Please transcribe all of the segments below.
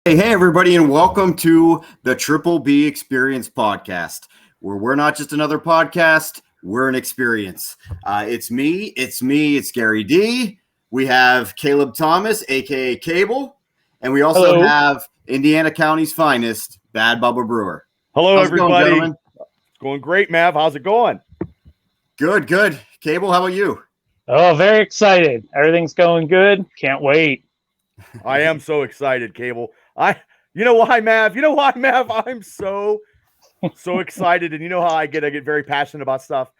Hey, everybody, and welcome to the Triple B Experience podcast, where we're not just another podcast, we're an experience. It's it's Gary D. We have Caleb Thomas, aka Cable, and we also have Indiana County's finest, Bad Bubba Brewer. Hello, How's everybody. it going, gentlemen? It's going great, Mav. How's it going? Good. Cable, how about you? Oh, very excited. Everything's going good. Can't wait. I am so excited, Cable. You know why, Mav? I'm so excited, and you know how I get very passionate about stuff.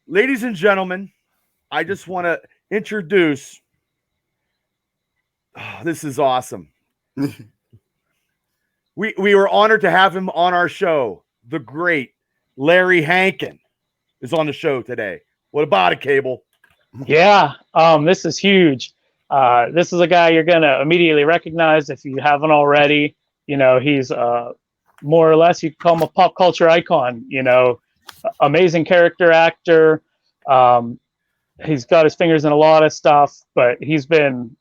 Ladies and gentlemen, I just want to introduce. Oh, this is awesome. We were honored to have him on our show. The great Larry Hankin is on the show today. What about it, Cable? Yeah, this is huge. This is a guy you're going to immediately recognize if you haven't already. You know, he's more or less, you could call him a pop culture icon, amazing character actor. He's got his fingers in a lot of stuff, but he's been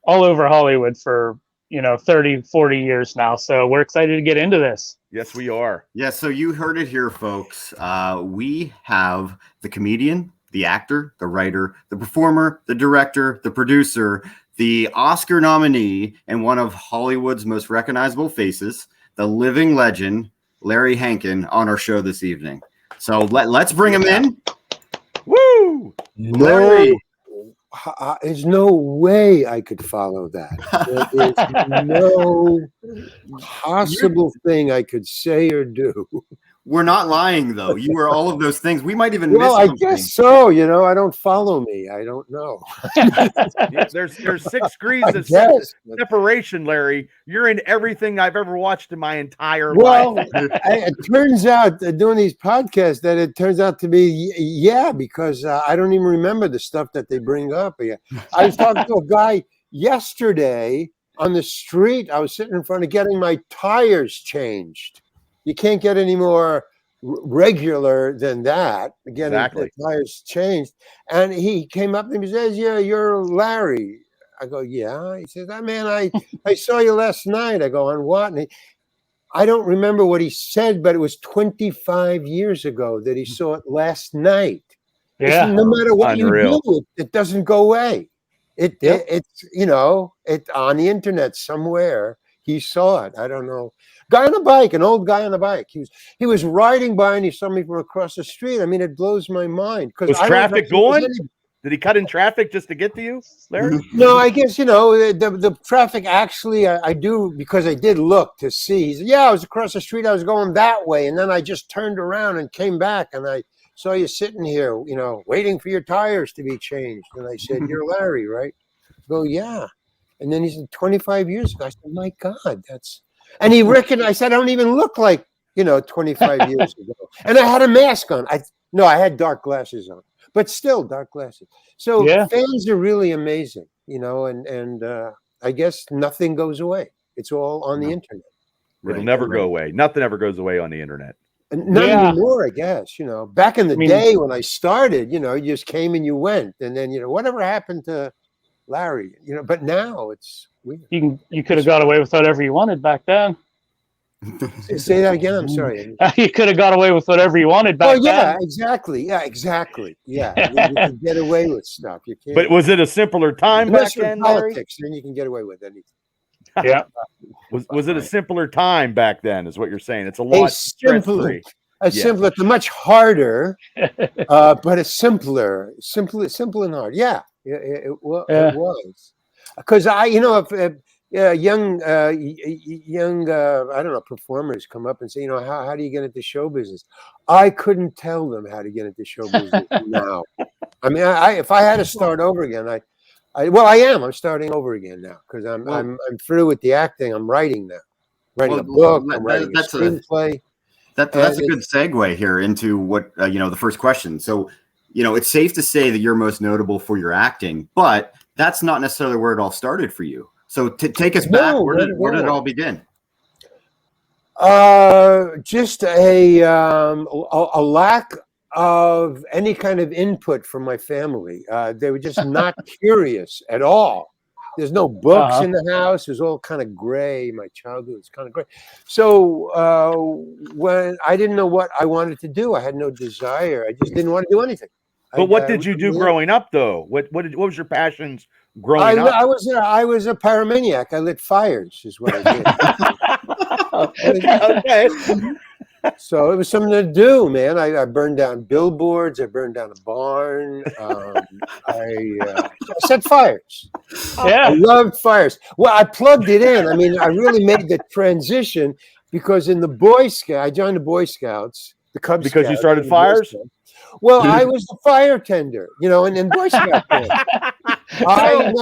all over Hollywood for, 30, 40 years now. So we're excited to get into this. Yes, we are. Yeah, so you heard it here, folks. We have the comedian, the actor, the writer, the performer, the director, the producer, the Oscar nominee, and one of Hollywood's most recognizable faces, the living legend, Larry Hankin, on our show this evening. So let's bring him in. Woo! Larry. There's no way I could follow that. There's no possible thing I could say or do. We're not lying, though. You were all of those things. We might even miss something. I guess so. I don't follow me. I don't know. There's 6 degrees of separation, Larry. You're in everything I've ever watched in my entire life. It turns out doing these podcasts that it turns out to be, because I don't even remember the stuff that they bring up. I was talking to a guy yesterday on the street. I was sitting in front of getting my tires changed. You can't get any more regular than that. Getting the tires changed. And he came up and he says, "Yeah, you're Larry." I go, "Yeah." He says, "Man, I saw you last night." I go, "On what?" And I don't remember what he said, but it was 25 years ago that he saw it last night. Yeah. No matter what Unreal. you do, it doesn't go away. It's on the internet somewhere. He saw it. I don't know. Guy on a bike, an old guy on a bike. He was riding by and he saw me from across the street. I mean, it blows my mind. Was traffic going? Did he cut in traffic just to get to you, Larry? No, I guess, the traffic actually, I do, because I did look to see. He said, "Yeah, I was across the street. I was going that way. And then I just turned around and came back and I saw you sitting here, waiting for your tires to be changed." And I said, "You're Larry, right?" I go, "Yeah." And then he said, 25 years ago. I said, "My God, that's..." And he recognized I don't even look like, 25 years ago. And I had a mask on. I had dark glasses on, but still dark glasses. So fans are really amazing, and I guess nothing goes away. It's all on the internet. It'll never go away. Nothing ever goes away on the internet. And not anymore, I guess. Back in the day when I started, you just came and you went. And then, whatever happened to Larry, but now it's weird. You could have got away with whatever you wanted back then. Say that again. I'm sorry. You could have got away with whatever you wanted back then. Exactly. Yeah, exactly. Yeah, you can get away with stuff. You can't. But was it a simpler time back then, Larry? Politics, then you can get away with anything. Yeah. Was it a simpler time back then? Is what you're saying? It's a lot stress-free. Simpler, it's much harder, but a simple and hard. Yeah. It was, because if young I don't know, performers come up and say, how do you get into show business? I couldn't tell them how to get into show business now. I mean, if I had to start over again, I'm starting over again now because I'm through with the acting. I'm writing now, writing a book. I'm writing a screenplay. That's a good segue here into what the first question. So. It's safe to say that you're most notable for your acting, but that's not necessarily where it all started for you. So take us back. Where did it all begin? Just a lack of any kind of input from my family. They were just not curious at all. There's no books Uh-huh. in the house. It was all kind of gray. My childhood was kind of gray. So when I didn't know what I wanted to do, I had no desire. I just didn't want to do anything. But what did you do growing up, though? What was your passions growing up? I was a pyromaniac. I lit fires, is what I did. Okay. So it was something to do, man. I burned down billboards. I burned down a barn. I set fires. Yeah. I loved fires. Well, I plugged it in. I mean, I really made the transition because in the Boy Scout, I joined the Boy Scouts, the Cub Because you Scouts, started and the Boy fires? Scouts. Well, I was the fire tender, and in Boy Scout camp.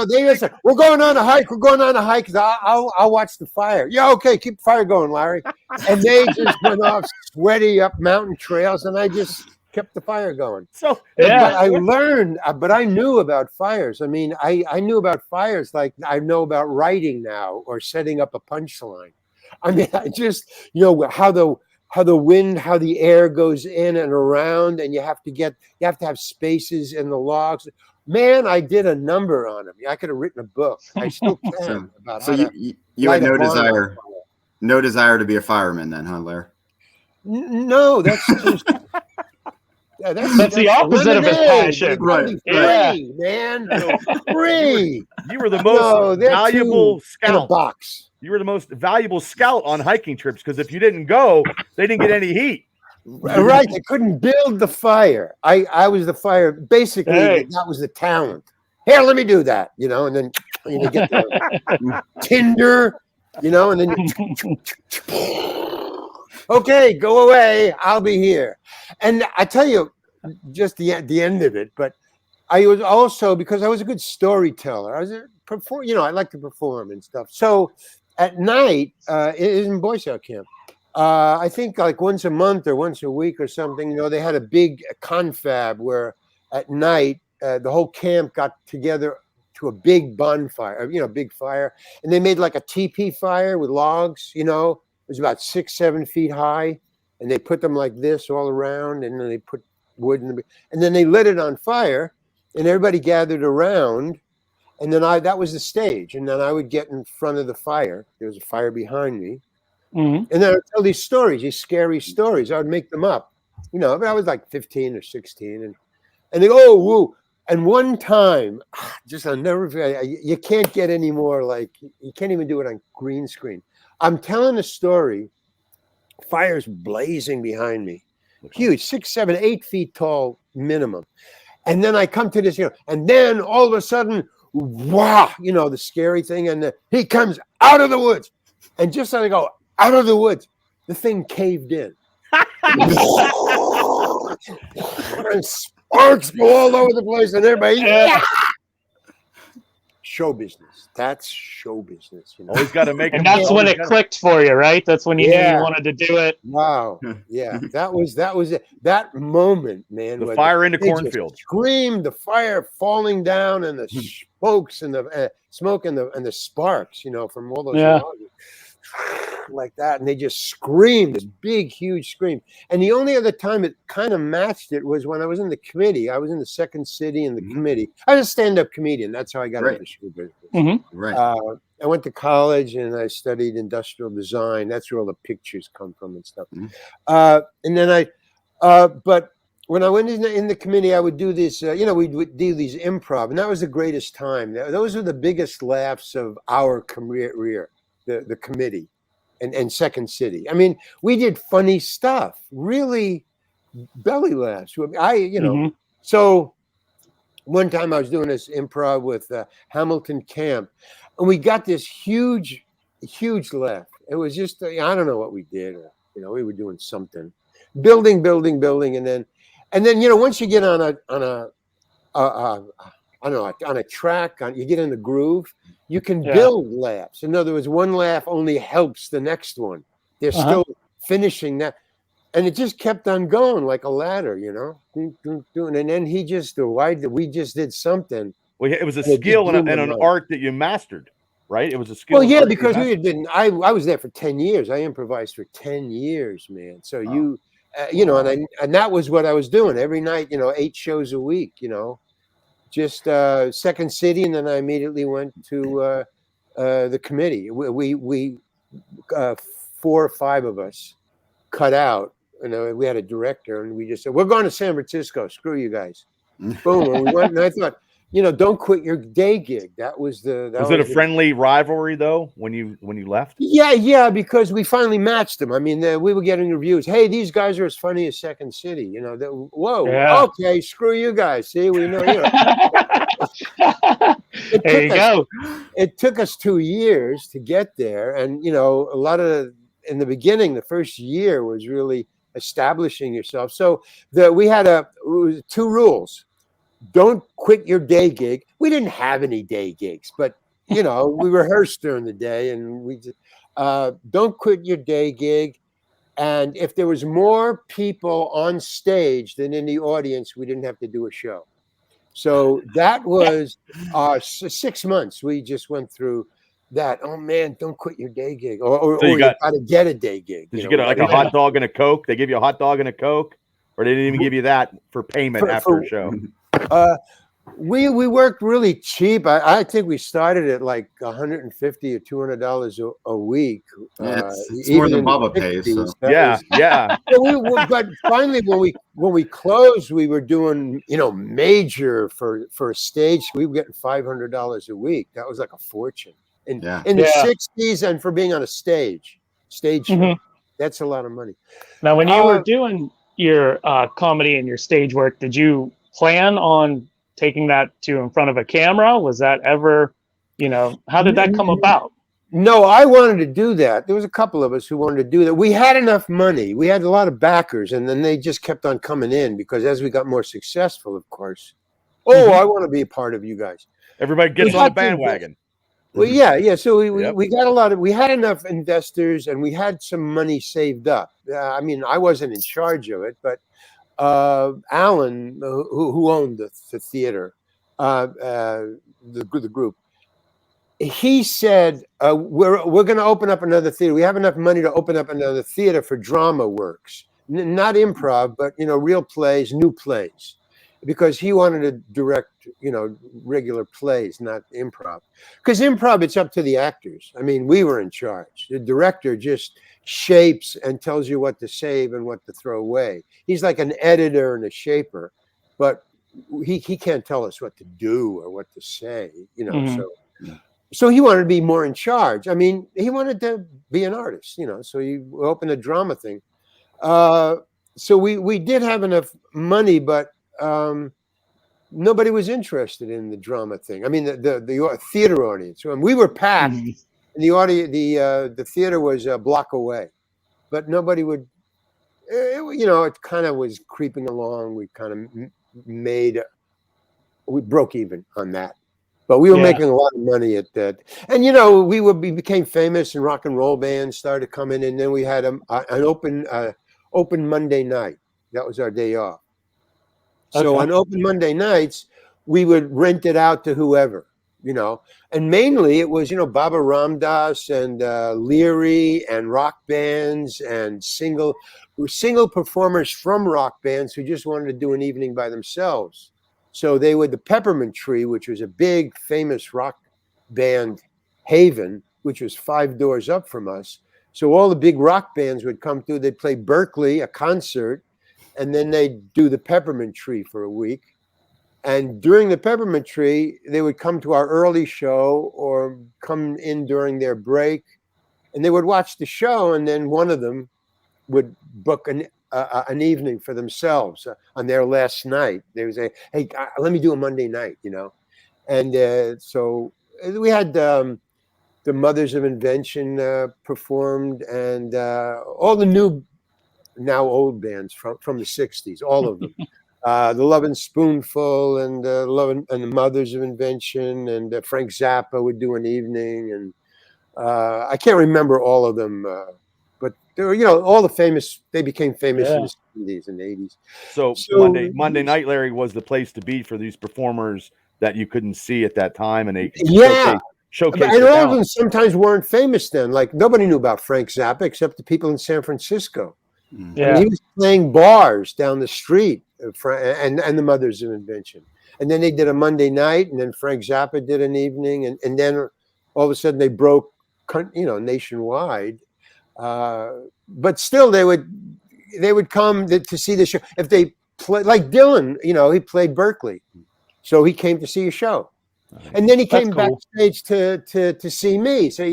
They just said, we're going on a hike. We're going on a hike. I'll watch the fire. Yeah, okay, keep the fire going, Larry. And they just went off sweaty up mountain trails, and I just kept the fire going. So Yeah. But I learned, but I knew about fires. I mean, I knew about fires like I know about writing now or setting up a punchline. I mean, I just, how the wind, how the air goes in and around, and you have to have spaces in the logs. Man, I did a number on them. I could have written a book. I still can. About So how you had light a no barn on desire, fire. no desire to be a fireman then, huh, Larry? No, that's just. That's the opposite of his passion. Right. Free, man. Free. you were the No, most they're valuable in a scout. box. You were the most valuable scout on hiking trips because if you didn't go, they didn't get any heat. Right. They couldn't build the fire. I was the fire. Basically, Hey. that was the talent. Here, let me do that, and then you get the tinder, and then okay, go away. I'll be here. And I tell you, just the end of it. But I was also, because I was a good storyteller. I was I like to perform and stuff. So at night, in Boy Scout camp, I think like once a month or once a week or something, they had a big confab where at night the whole camp got together to a big bonfire, big fire, and they made like a teepee fire with logs. It was about 6-7 feet high, and they put them like this all around, and then they put wood in and then they lit it on fire, and everybody gathered around, and then that was the stage, and then I would get in front of the fire. There was a fire behind me. Mhm. And then I would tell these stories, these scary stories. I would make them up, but I was like 15 or 16. And they go, oh, woo. And one time, I'll never forget, you can't get any more, like, you can't even do it on green screen. I'm telling a story, fire's blazing behind me. Huge, 6, 7, 8 feet tall minimum. And then I come to this, and then all of a sudden, wow, the scary thing. And he comes out of the woods. And just as I go, out of the woods, the thing caved in. And sparks go all over the place, and everybody, yeah. Show business. That's show business. Always got to make And them. that's when it clicked for you, right? That's when you knew you wanted to do it. Wow. Yeah, that was it. That moment, man. The when fire in the they just cornfield. Screamed, the fire falling down, and the smokes and the smoke and the sparks, from all those logs, like that, and they just screamed this big, huge scream. And the only other time it kind of matched it was when I was in the committee. I was in the second city in the committee. I was a stand-up comedian. That's how I got into show business. Mm-hmm. Right. I went to college and I studied industrial design. That's where all the pictures come from and stuff. And then but when I went in the committee, I would do this, we would do these improv, and that was the greatest time. Those were the biggest laughs of our career, the committee and second city. I mean, we did funny stuff, really belly laughs. So one time I was doing this improv with Hamilton Camp, and we got this huge laugh. It was just, I don't know what we did. We were doing something, building, and then, once you get on a track, you get in the groove, you can build laughs. In other words, one laugh only helps the next one. They're still finishing that. And it just kept on going like a ladder, And then we just did something. Well, it was a skill and an art that you mastered, right? It was a skill. Well, yeah, because we had been, I was there for 10 years. I improvised for 10 years, man. So and that was what I was doing every night, 8 shows a week, just Second City, and then I immediately went to the committee. We 4 or 5 of us cut out. We had a director, and we just said, "We're going to San Francisco. Screw you guys." Boom. And we went, and I thought, don't quit your day gig. That was the. Was it a friendly rivalry though when you left? Yeah, because we finally matched them. I mean, we were getting reviews. Hey, these guys are as funny as Second City. Whoa, Yeah. Okay, screw you guys. See, we know. There you go. It took us 2 years to get there, and a lot of in the beginning, the first year was really establishing yourself. So we had 2 rules. Don't quit your day gig. We didn't have any day gigs, but we rehearsed during the day, and we don't quit your day gig. And if there was more people on stage than in the audience, we didn't have to do a show. So that was 6 months. We just went through that. Oh man, don't quit your day gig, or you got to get a day gig. Did you get like a hot dog and a Coke? They give you a hot dog and a Coke, or they didn't even give you that for payment after a show? We worked really cheap. I think we started at like $150 or $200 a week. It's more than Bubba pays. So. Yeah. But finally, when we closed, we were doing the stage. We were getting $500 a week. That was like a fortune in the 60s, and for being on a stage show, that's a lot of money. Now, when you were doing your comedy and your stage work, did you plan on taking that to in front of a camera? Was that ever, how did that come about? No, I wanted to do that. There was a couple of us who wanted to do that. We had enough money. We had a lot of backers, and then they just kept on coming in because as we got more successful, of course, I want to be a part of you guys. Everybody gets on the bandwagon. Well, yeah. So we got we had enough investors, and we had some money saved up. I mean, I wasn't in charge of it, but Alan, who owned the theater, the group, he said, we're going to open up another theater. We have enough money to open up another theater for drama works, not improv, but real plays, new plays, because he wanted to direct regular plays, not improv. Because improv, it's up to the actors. I mean, we were in charge. The director just shapes and tells you what to save and what to throw away. He's like an editor and a shaper, but he can't tell us what to do or what to say, So he wanted to be more in charge. I mean, he wanted to be an artist, so he opened a drama thing. So we did have enough money, but nobody was interested in the drama thing. I mean, the theater audience. When we were packed, and the theater was a block away, but nobody would. It kind of was creeping along. We kind of we broke even on that, but we were making a lot of money at that. And we became famous, and rock and roll bands started coming, and then we had an open Monday night. That was our day off. So on open Monday nights, we would rent it out to whoever, and mainly it was, Baba Ramdas and Leary and rock bands and single performers from rock bands who just wanted to do an evening by themselves. So they were the Peppermint Tree, which was a big famous rock band haven, which was 5 doors up from us. So all the big rock bands would come through. They'd play Berkeley, a concert, and then they'd do the Peppermint Tree for a week. And during the Peppermint Tree, they would come to our early show or come in during their break, and they would watch the show, and then one of them would book an evening for themselves on their last night. They would say, "Hey, let me do a Monday night," And so we had the Mothers of Invention performed, and all the new, now old bands from the 60s, all of them. The Love and Spoonful and the Mothers of Invention, and Frank Zappa would do an evening, and I can't remember all of them, but they were, all the famous. They became famous in the 70s and 80s. So Monday night, Larry, was the place to be for these performers that you couldn't see at that time, and they showcase. And all of them sometimes weren't famous then. Like nobody knew about Frank Zappa except the people in San Francisco. Yeah. And he was playing bars down the street, and the Mothers of Invention. And then they did a Monday night, and then Frank Zappa did an evening, and then all of a sudden they broke, nationwide. But still, they would come to see the show. If they play, like Dylan, he played Berkeley, so he came to see a show, and then he came backstage to see me. So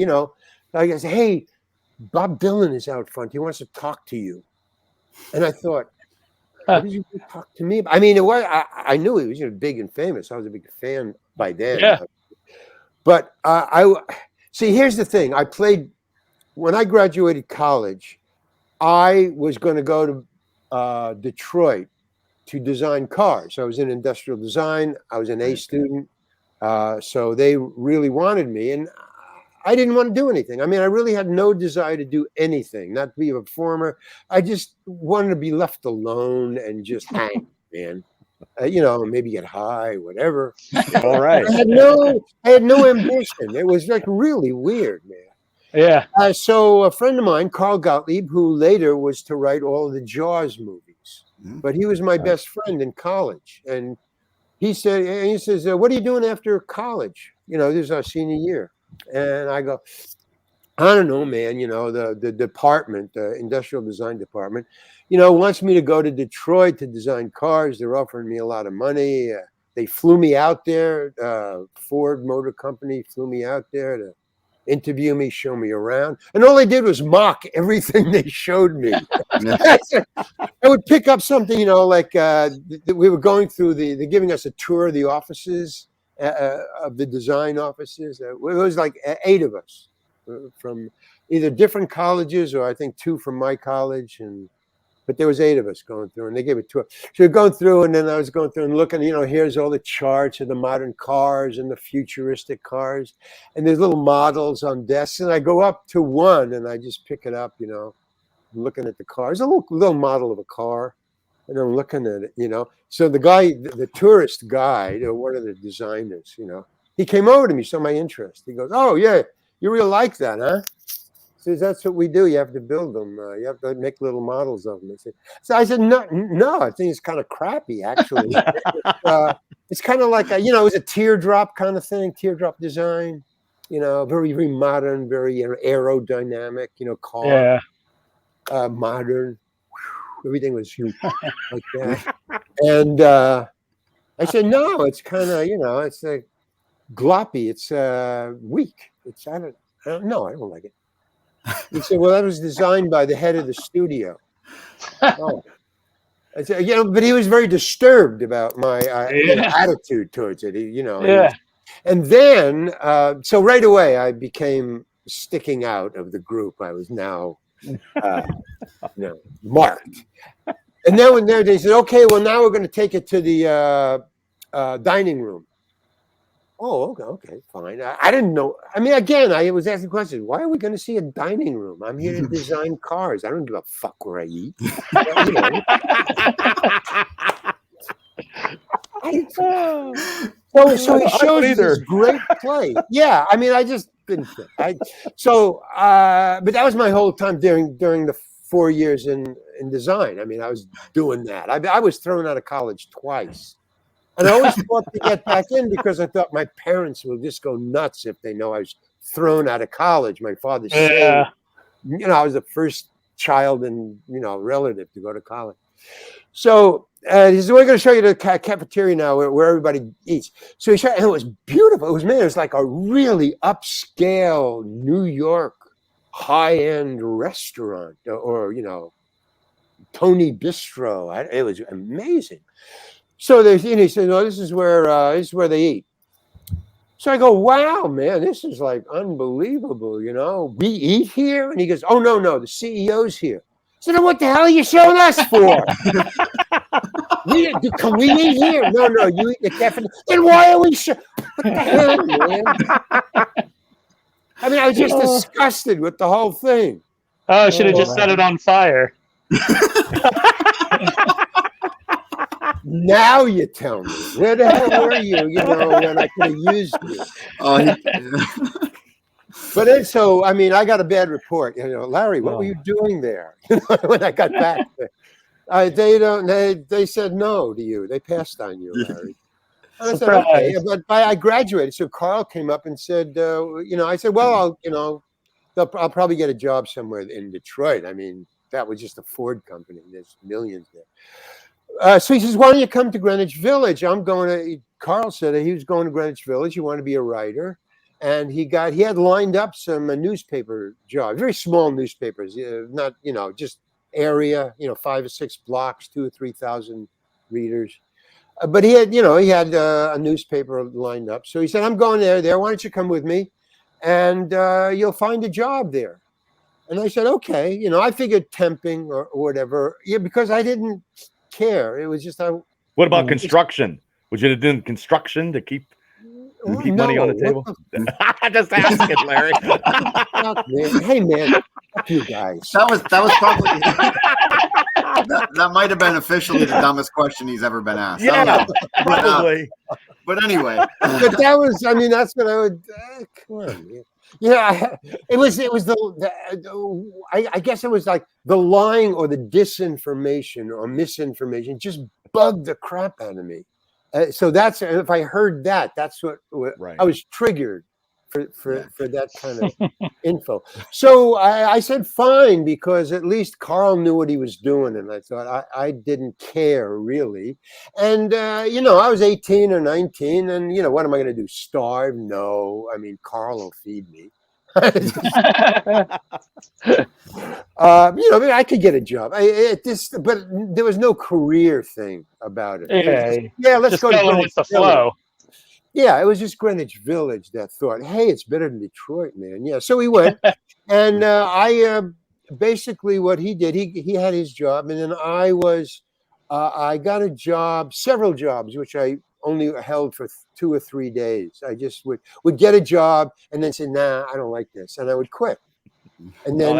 like I said, hey, Bob Dylan is out front. He wants to talk to you. And I thought, what did you talk to me about? I mean, I knew he was big and famous. I was a big fan by then. Yeah. But see, here's the thing. When I graduated college, I was going to go to Detroit to design cars. I was in industrial design. I was an A student. So they really wanted me. And I didn't want to do anything. I mean, I really had no desire to do anything, not to be a performer. I just wanted to be left alone and just hang, man. Maybe get high, whatever. All right. I had no ambition. It was like really weird, man. Yeah. So a friend of mine, Carl Gottlieb, who later was to write all of the Jaws movies, but he was my best friend in college. And he says, what are you doing after college? This is our senior year. And I go, I don't know, man. The department, the industrial design department, wants me to go to Detroit to design cars. They're offering me a lot of money. They flew me out there. Ford Motor Company flew me out there to interview me, show me around. And all they did was mock everything they showed me. I would pick up something, like we were going through they're giving us a tour of the offices, of the design offices. It was like 8 of us from either different colleges or I think 2 from my college. But there was 8 of us going through, and they gave a tour. So we're going through, and then I was going through and looking, here's all the charts of the modern cars and the futuristic cars. And there's little models on desks. And I go up to one, and I just pick it up, looking at the car. It's a little model of a car. And I'm looking at it, So the guy, the tourist guide, or one of the designers, he came over to me, saw my interest. He goes, oh, yeah, you really like that, huh? Says, that's what we do. You have to build them. You have to make little models of them. So I said, no, I think it's kind of crappy, actually. It's kind of like, it was a teardrop kind of thing, teardrop design, very, very modern, very aerodynamic, car, modern. Everything was huge like that. And I said, no, it's kind of, it's like gloppy. It's weak. I don't know. I don't like it. He said, well, that was designed by the head of the studio. Oh. I said, but he was very disturbed about my attitude towards it. And then, so right away, I became sticking out of the group. I was now marked. And then when they said, okay, well, now we're going to take it to the dining room. Oh, okay, fine. I didn't know. I mean, again, I was asking questions. Why are we going to see a dining room? I'm here to design cars. I don't give a fuck where I eat. So he shows this great play. Yeah, I mean, I just didn't think. But that was my whole time during the 4 years in design. I mean, I was doing that. I was thrown out of college twice. And I always fought to get back in because I thought my parents will just go nuts if they know I was thrown out of college. My father said, I was the first child and, relative to go to college. So he said, we're going to show you the cafeteria now where everybody eats. So he showed, and it was beautiful. It was like a really upscale New York high-end restaurant or Tony Bistro. It was amazing. So he said, no, this is where they eat. So I go, wow, man, this is like unbelievable. We eat here? And he goes, oh, no, the CEO's here. So then what the hell are you showing us for? Can we eat here? No, you eat in the cafe. Then why are we What the hell, man? I mean, I was just disgusted with the whole thing. Oh, I should have just set it on fire. Now you tell me. Where the hell were you, when I could have used you? But then, so, I mean, I got a bad report. Larry, what were you doing there? When I got back there. They said no to you. They passed on you, Larry. And I said, okay, Surprise. but I graduated. So Carl came up and said, I said, well, I'll probably get a job somewhere in Detroit. I mean, that was just a Ford company. There's millions there. So he says, why don't you come to Greenwich Village? Carl said he was going to Greenwich Village. He wanted to be a writer. And he had lined up some newspaper jobs, very small newspapers, not, just area, 5 or 6 blocks, 2,000 or 3,000 readers. But he had a newspaper lined up. So he said, I'm going there. Why don't you come with me? And you'll find a job there. And I said, okay. I figured temping or whatever. Yeah, because I didn't care. It was just What about construction? Would you have done construction to keep money on the table? Just ask it, Larry. Hey, man. Fuck you guys. That was probably that might have been officially the dumbest question he's ever been asked. Yeah, probably. But anyway, but that was. I mean, that's what I would. Come on, man. Yeah, it was I guess it was like the lying or the disinformation or misinformation just bugged the crap out of me. So that's, if I heard that, that's what Right. I was triggered for that kind of info. So I said fine, because at least Carl knew what he was doing, and I thought I didn't care really. And I was 18 or 19, and what am I going to do? Starve? No. I mean, Carl will feed me. I could get a job. But there was no career thing about it. Let's just go to going with the flow. Yeah, it was just Greenwich Village that thought, hey, it's better than Detroit, man. Yeah, so we went, and I basically what he did, he had his job, and then I got a job, several jobs, which I only held for 2 or 3 days. I just would get a job and then say, nah, I don't like this, and I would quit. And then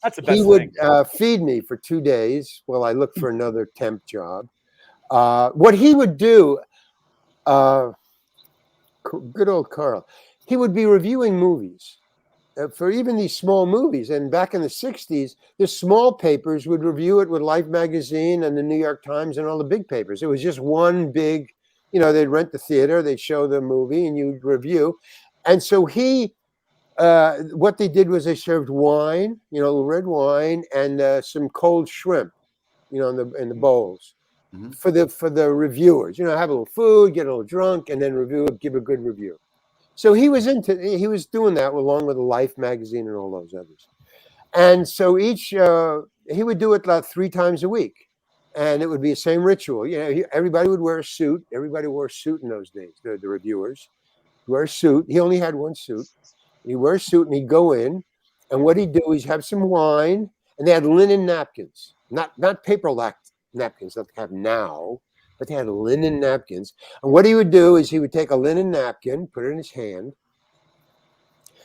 that's the best he would thing. feed me for 2 days while I looked for another temp job. What he would do, good old Carl, he would be reviewing movies for even these small movies. And back in the 60s, the small papers would review it with Life magazine and the New York Times and all the big papers. It was just one big, they'd rent the theater, they'd show the movie, and you'd review. And so what they did was they served wine, red wine, and some cold shrimp, in the bowls. Mm-hmm. for the reviewers, have a little food, get a little drunk, and then give a good review. So he was doing that along with the Life magazine and all those others. And so he would do it like 3 times a week, and it would be the same ritual. Everybody would wear a suit. Everybody wore a suit in those days. The reviewers wear a suit. He only had one suit. He'd wear a suit, and he'd go in, and what he'd do is have some wine, and they had linen napkins, not paper napkins that they have now, but they had linen napkins. And what he would do is he would take a linen napkin, put it in his hand,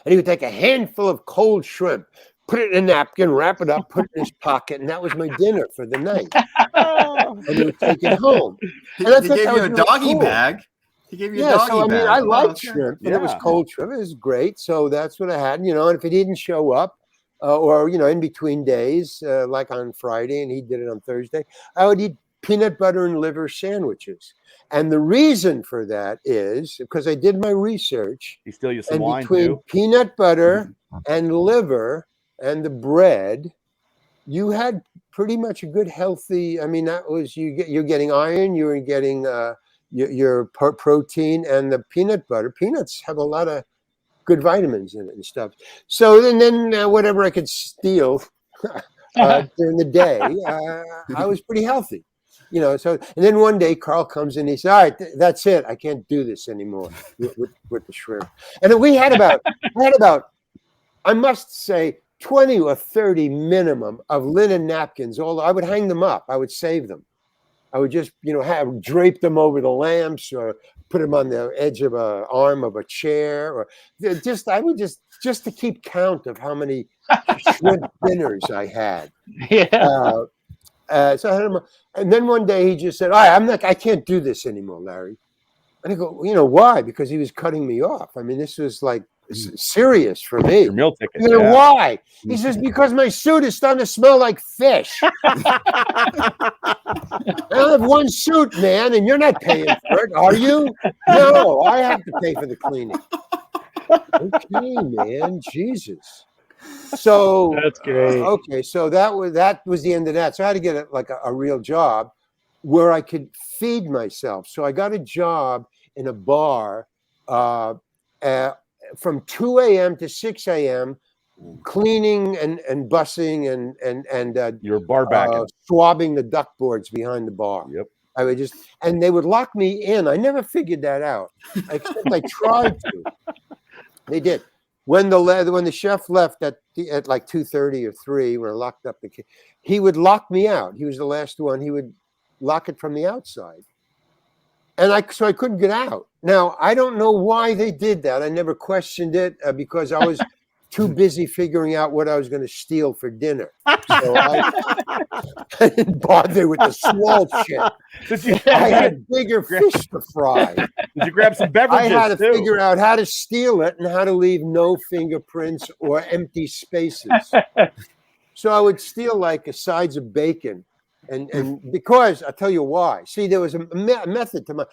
and he would take a handful of cold shrimp, put it in a napkin, wrap it up, put it in his pocket, and that was my dinner for the night. And he would take it home. And he gave you a doggy bag. He gave you a doggy bag. So I mean, I liked shrimp, but it was cold shrimp. It was great. So that's what I had, and if he didn't show up, or in between days, like on Friday, and he did it on Thursday, I would eat peanut butter and liver sandwiches. And the reason for that is because I did my research. He still used some and wine between too. Peanut butter and liver and the bread, you had pretty much a good healthy. I mean, that was you're getting iron, you're getting your protein, and the peanut butter. Peanuts have a lot of good vitamins in it and stuff. So then whatever I could steal during the day, I was pretty healthy, So and then one day Carl comes in, he said, "All right, that's it. I can't do this anymore with the shrimp." And then we had about I must say 20 or 30 minimum of linen napkins. Although I would hang them up, I would save them. I would just, drape them over the lamps or put them on the edge of an arm of a chair, or I would just to keep count of how many shrimp dinners I had. Yeah. So I had him, and then one day he just said, "All right, I can't do this anymore, Larry." And I go, "Why?" Because he was cutting me off. I mean, this was like serious for me. Your meal ticket. You know, why? He says, because my suit is starting to smell like fish. I have one suit, man, and you're not paying for it, are you? No, I have to pay for the cleaning. Okay, man, Jesus. So That's great. Okay, so that was the end of that. So I had to get a real job where I could feed myself. So I got a job in a bar from 2 a.m. to 6 a.m. cleaning and bussing and you're bar backing, swabbing the duck boards behind the bar. Yep. I would and they would lock me in. I never figured that out, except I tried to. They did. When the chef left at like 2:30 or 3, when I locked up the kid, he would lock me out. He was the last one. He would lock it from the outside, and so I couldn't get out. Now I don't know why they did that. I never questioned it because I was too busy figuring out what I was going to steal for dinner. So I didn't bother with the small shit. I had bigger fish to fry. Did you grab some beverages? I had to figure out how to steal it and how to leave no fingerprints or empty spaces. So I would steal like sides of bacon. And because I'll tell you why. See, there was a method to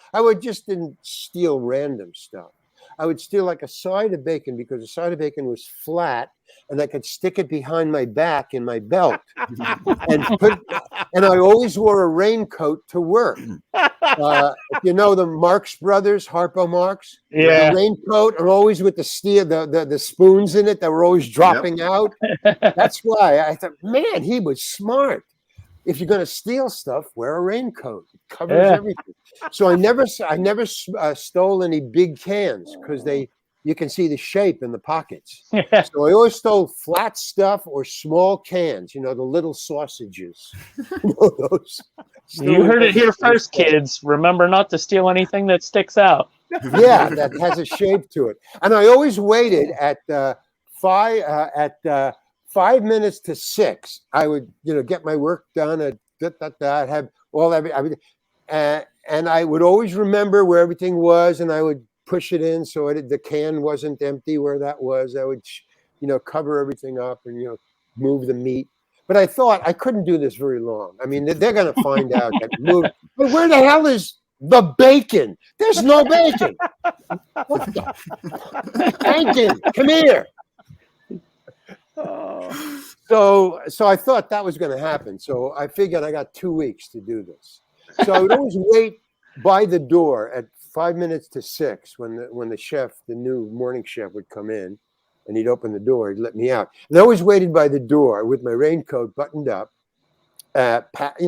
didn't steal random stuff. I would steal like a side of bacon because the side of bacon was flat and I could stick it behind my back in my belt. and I always wore a raincoat to work. If you know the Marx Brothers, Harpo Marx, Yeah. the raincoat, and always with the steel, the spoons in it that were always dropping out. That's why I thought, man, he was smart. If you're going to steal stuff, wear a raincoat. It covers everything. So I never stole any big cans because you can see the shape in the pockets. So I always stole flat stuff or small cans. You know, the little sausages. Those. You heard it here first, kids. Remember not to steal anything that sticks out. Yeah, that has a shape to it. And I always waited at 5 minutes to 6. I would, get my work done. I'd have everything, and I would always remember where everything was, and I would push it in so the can wasn't empty where that was. I would, cover everything up and move the meat. But I thought I couldn't do this very long. I mean, they're going to find out that move. But where the hell is the bacon? There's no bacon. What the? Hankin, come here. So I thought that was going to happen. So I figured I got 2 weeks to do this. So I would always wait by the door at 5 minutes to 6 when the chef, the new morning chef, would come in, and he'd open the door. He'd let me out. And I always waited by the door with my raincoat buttoned up, packed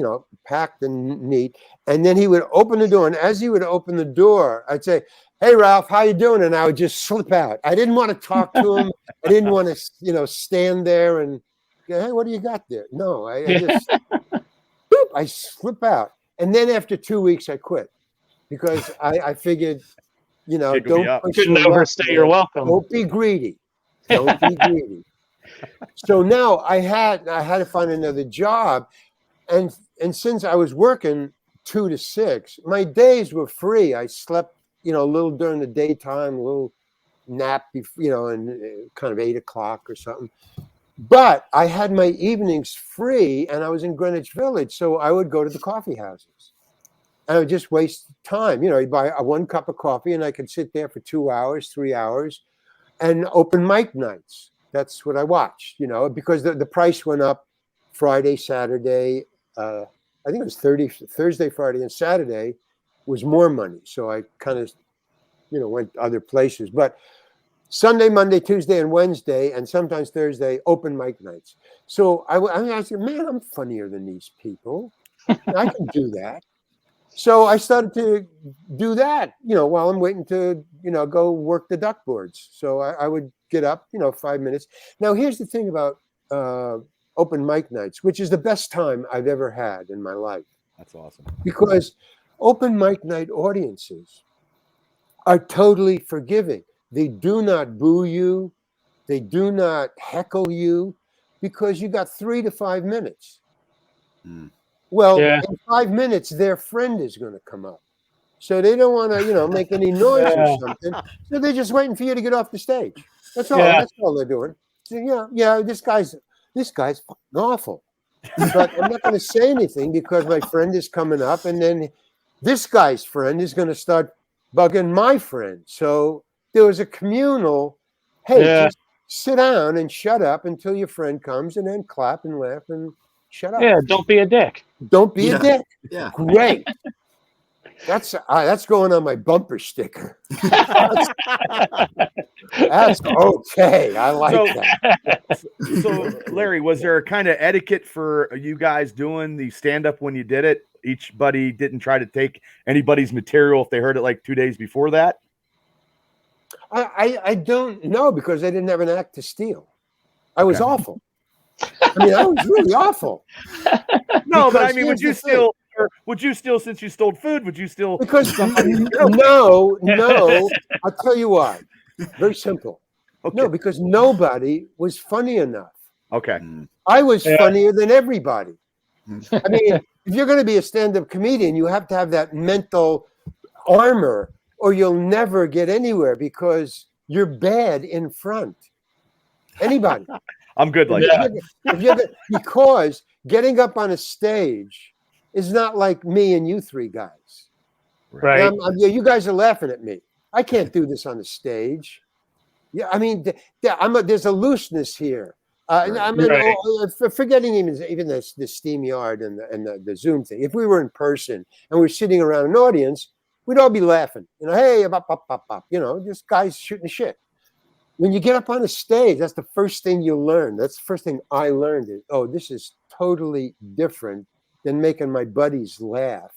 and neat. And then he would open the door. And as he would open the door, I'd say, "Hey, Ralph, how you doing?" And I would just slip out. I didn't want to talk to him. I didn't want to, stand there and go, "Hey, what do you got there?" No, I just, I slip out. And then after 2 weeks, I quit because I figured, don't couldn't overstay your welcome. Don't be greedy. Don't be greedy. So now I had to find another job, and since I was working 2 to 6, my days were free. I slept, a little during the daytime, a little nap, and kind of 8 o'clock or something. But I had my evenings free, and I was in Greenwich Village, so I would go to the coffee houses. And I would just waste time. I'd buy 1 cup of coffee, and I could sit there for 2 hours, 3 hours, and open mic nights. That's what I watched, because the price went up Friday, Saturday. I think it was Thursday, Friday, and Saturday was more money. So I kind of, went other places. But Sunday, Monday, Tuesday, and Wednesday, and sometimes Thursday, open mic nights. So I said, man, I'm funnier than these people. I can do that. So I started to do that, while I'm waiting to, go work the duck boards. So I would get up, 5 minutes. Now, here's the thing about open mic nights, which is the best time I've ever had in my life. That's awesome. Because open mic night audiences are totally forgiving. They do not boo you. They do not heckle you because you got 3 to 5 minutes. Well, in 5 minutes, their friend is going to come up. So they don't want to, make any noise or something. So they're just waiting for you to get off the stage. That's all. Yeah. That's all they're doing. So, yeah. This guy's fucking awful. But I'm not going to say anything because my friend is coming up, and then this guy's friend is going to start bugging my friend. So there was a communal, hey, just sit down and shut up until your friend comes, and then clap and laugh and shut up. Yeah, don't be a dick. Don't be a dick. Yeah. Great. That's going on my bumper sticker. That's okay. I like that. So, Larry, was there a kind of etiquette for you guys doing the stand-up when you did it? Each buddy didn't try to take anybody's material if they heard it like 2 days before that? I don't know because I didn't have an act to steal. I was awful. I mean, I was really awful. No, but I Because mean, would here's you the thing. steal? Or would you steal since you stole food? Would you steal? Because no, I'll tell you why. Very simple. Okay. No, because nobody was funny enough. Okay. I was funnier than everybody. I mean, if you're going to be a stand-up comedian, you have to have that mental armor, or you'll never get anywhere because you're bad in front. Anybody. I'm good like that. Because getting up on a stage is not like me and you three guys. Right. You guys are laughing at me. I can't do this on the stage. Yeah, I mean, there's a looseness here. Forgetting even the Steam Yard and the Zoom thing. If we were in person and we're sitting around an audience, we'd all be laughing. Hey, bop, bop, bop, bop. Just guys shooting the shit. When you get up on the stage, that's the first thing you learn. That's the first thing I learned is, this is totally different than making my buddies laugh,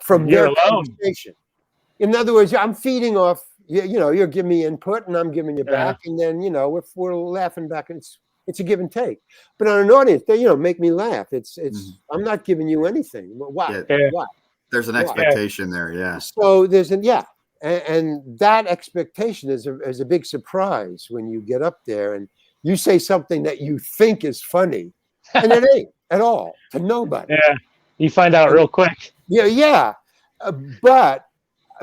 from You're their alone. conversation. In other words, I'm feeding off, you're giving me input and I'm giving you back. And then, if we're laughing back, it's a give and take. But on an audience, they, make me laugh. It's I'm not giving you anything. Why? Yeah. Why? There's an expectation there. Yeah. So there's and that expectation is a big surprise when you get up there and you say something that you think is funny, and it ain't at all to nobody. Yeah. You find out real quick. Yeah. But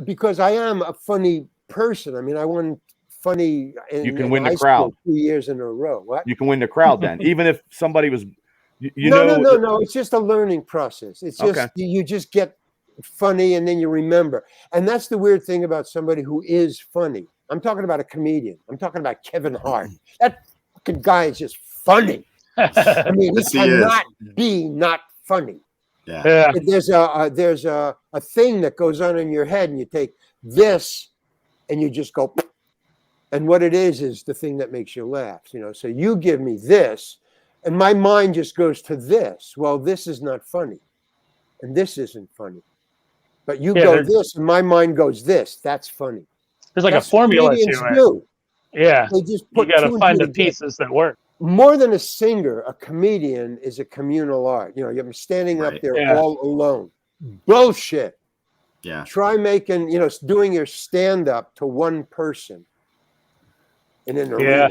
because I am a funny person, I mean, I won funny. You can win the high crowd school 2 years in a row. What? You can win the crowd then, even if somebody was. No. It's just a learning process. It's just Okay. you just get funny and then you remember. And that's the weird thing about somebody who is funny. I'm talking about a comedian. I'm talking about Kevin Hart. That fucking guy is just funny. I mean, he cannot be not funny. Yeah. There's a thing that goes on in your head, and you take this, and you just go, and what it is the thing that makes you laugh. So you give me this, and my mind just goes to this. Well, this is not funny, and this isn't funny. But you go this, and my mind goes this. That's funny. There's like That's a formula to comedians it. do. Yeah. They just You put got two to and find two the together. pieces that work. More than a singer, a comedian is a communal art. You're standing up there all alone. Bullshit. Yeah. Try making, doing your stand-up to one person in an arena.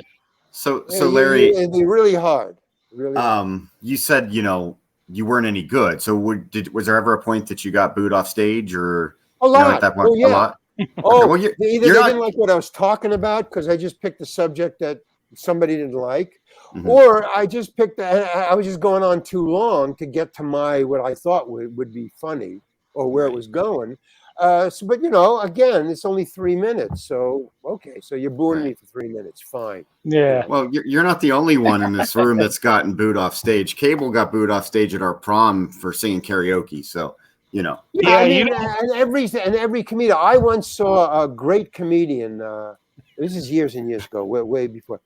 So Larry, it'd be really hard. Really hard. You said you weren't any good. So was there ever a point that you got booed off stage or A lot. at that point? Oh, yeah. A lot. Oh, well, either they didn't like what I was talking about because I just picked a subject that somebody didn't like, or I just I was just going on too long to get to what I thought would be funny or where it was going. But again, it's only 3 minutes. So, okay. So you're booing me for 3 minutes. Fine. Yeah. Well, you're not the only one in this room that's gotten booed off stage. Cable got booed off stage at our prom for singing karaoke. So, Yeah, I mean, and every comedian. I once saw a great comedian. This is years and years ago, way before.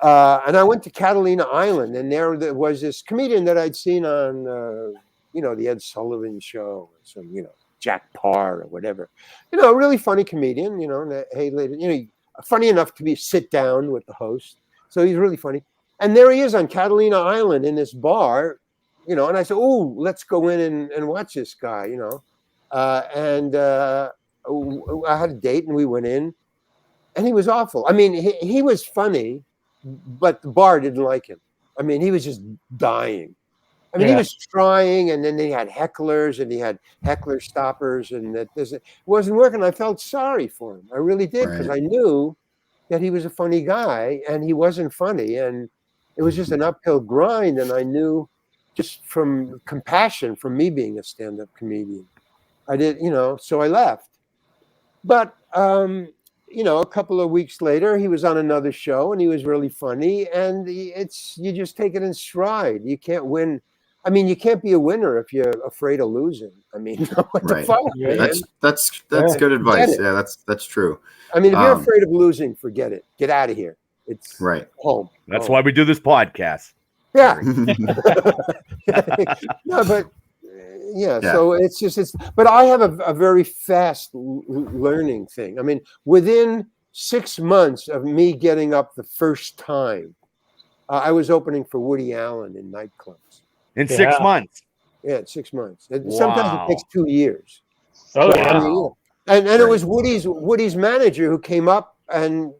And I went to Catalina Island, and there was this comedian that I'd seen on, the Ed Sullivan Show, or some, Jack Parr or whatever. A really funny comedian. Hey, lady, funny enough to sit down with the host. So he's really funny. And there he is on Catalina Island in this bar. And I said, "Oh, let's go in and watch this guy." And I had a date, and we went in, and he was awful. I mean, he was funny, but the bar didn't like him. I mean, he was just dying. I mean, he was trying, and then they had hecklers, and he had heckler stoppers, and it wasn't working. I felt sorry for him. I really did, because I knew that he was a funny guy, and he wasn't funny, and it was just an uphill grind. And I knew, just from compassion from me being a stand-up comedian, I did, so I left. But a couple of weeks later, he was on another show, and he was really funny. And you just take it in stride. You can't win. I mean, you can't be a winner if you're afraid of losing. I mean, what the fuck, man? That's good advice. Yeah, that's true. I mean, if you're afraid of losing, forget it. Get out of here. It's home. That's why we do this podcast. Yeah. No, but so but I have a very fast learning thing. I mean, within 6 months of me getting up the first time, I was opening for Woody Allen in nightclubs. In 6 months? Yeah, 6 months. Sometimes it takes 2 years. Oh, but, yeah. And it was Woody's manager who came up and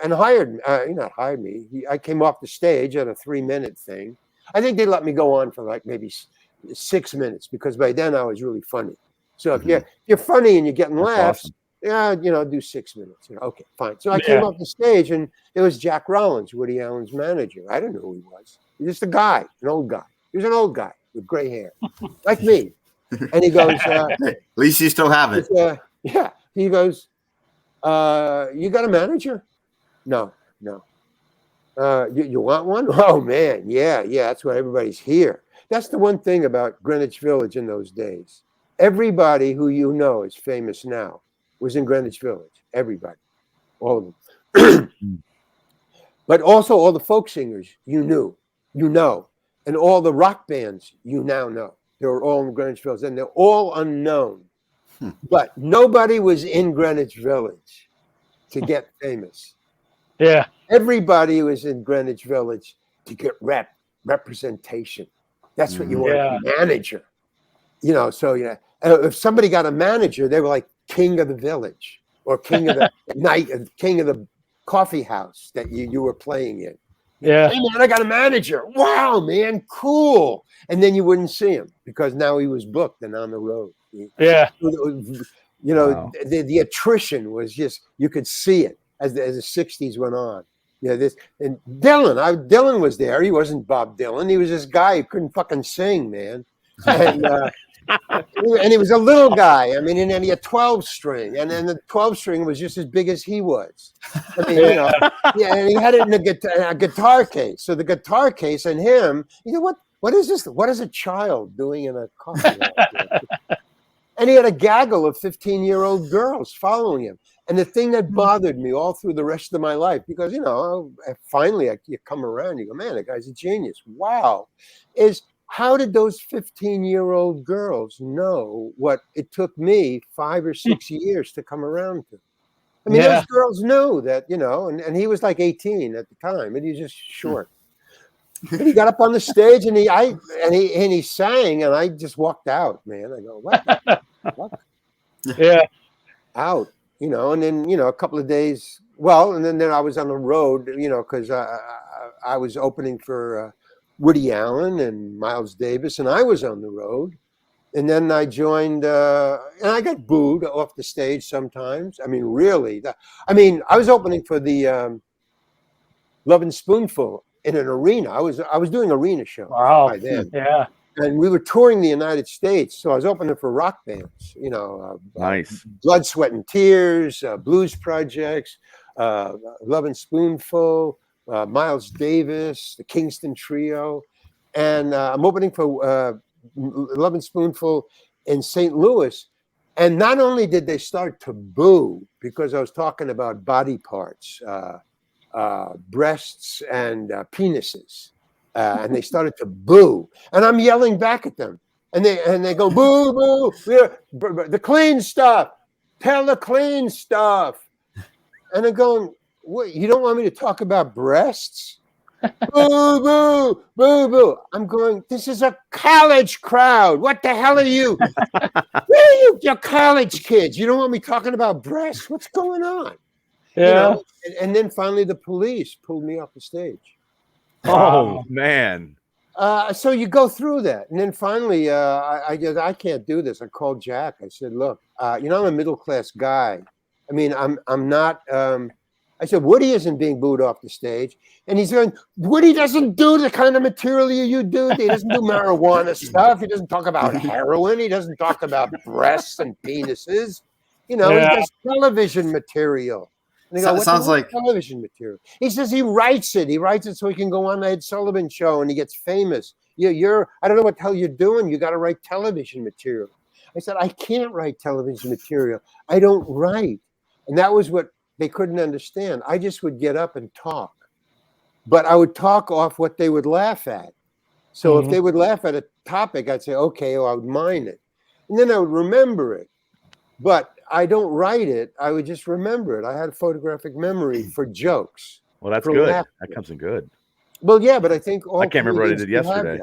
hired me. Not hired me. I came off the stage at a 3-minute thing. I think they let me go on for like maybe 6 minutes, because by then I was really funny. So if you're funny and you're getting laughs, awesome. Do 6 minutes. Okay, fine. So I came off the stage, and it was Jack Rollins, Woody Allen's manager. I didn't know who he was. He was just a guy, an old guy. He was an old guy with gray hair, like me. And he goes, at least you still have it. Yeah. He goes, you got a manager? No. You want one? Oh, man. Yeah. That's why everybody's here. That's the one thing about Greenwich Village in those days. Everybody who is famous now was in Greenwich Village. Everybody. All of them. But also all the folk singers and all the rock bands now know. They were all in Greenwich Village, and they're all unknown. But nobody was in Greenwich Village to get famous. Yeah. Everybody was in Greenwich Village to get representation. That's what you want, a manager. If somebody got a manager, they were like king of the village, or king of the night, king of the coffee house that you were playing in. Yeah. Hey, man, I got a manager. Wow, man, cool. And then you wouldn't see him because now he was booked and on the road. Yeah. The attrition was just, you could see it as the 60s went on. And Dylan was there. He wasn't Bob Dylan. He was this guy who couldn't fucking sing, man. And he was a little guy. I mean, and then he had 12 string, and then the 12 string was just as big as he was. I mean, and he had it in a guitar case. So the guitar case and him, what is this? What is a child doing in a coffee house? And he had a gaggle of 15-year-old girls following him. And the thing that bothered me all through the rest of my life, because, finally you come around, you go, man, that guy's a genius. Wow. Is how did those 15-year-old girls know what it took me 5 or 6 years to come around to? I mean, those girls knew that, and he was like 18 at the time, and he was just short. But he got up on the stage and he sang, and I just walked out, man. I go, what? Yeah. Out, and then, a couple of days, and then I was on the road, because I was opening for Woody Allen and Miles Davis, and I was on the road. And then I joined, and I got booed off the stage sometimes. I mean, really. I was opening for the Love and Spoonful in an arena. I was doing arena shows by then. Yeah. And we were touring the United States, so I was opening for rock bands. Nice. Blood, Sweat, and Tears, Blues Projects, Love and Spoonful, Miles Davis, the Kingston Trio, and I'm opening for Love and Spoonful in St. Louis. And not only did they start to boo because I was talking about body parts, breasts and penises, and they started to boo, and I'm yelling back at them, and they go, boo, boo, the clean stuff, tell the clean stuff. And they're going, what, you don't want me to talk about breasts? Boo, boo, boo, boo. I'm going, this is a college crowd. What the hell are you? Where are you? You're college kids. You don't want me talking about breasts? What's going on? Yeah. And then finally the police pulled me off the stage. Oh, man. So you go through that. And then finally, I can't do this. I called Jack. I said, look, I'm a middle-class guy. I mean, I'm not I said, Woody isn't being booed off the stage. And he's going, Woody doesn't do the kind of material you do. He doesn't do marijuana stuff. He doesn't talk about heroin. He doesn't talk about breasts and penises. You know, he does television material. And they go, sounds like television material. He says he writes it. He writes it so he can go on the Ed Sullivan Show and he gets famous. You're I don't know what the hell you're doing. You got to write television material. I said, I can't write television material. I don't write. And that was what they couldn't understand. I just would get up and talk. But I would talk off what they would laugh at. So if they would laugh at a topic, I'd say, okay, well, I would mine it. And then I would remember it. But I don't write it. I would just remember it. I had a photographic memory for jokes. Well, that's good. Laughter. That comes in good. Well, yeah, but I think I can't remember what I did yesterday.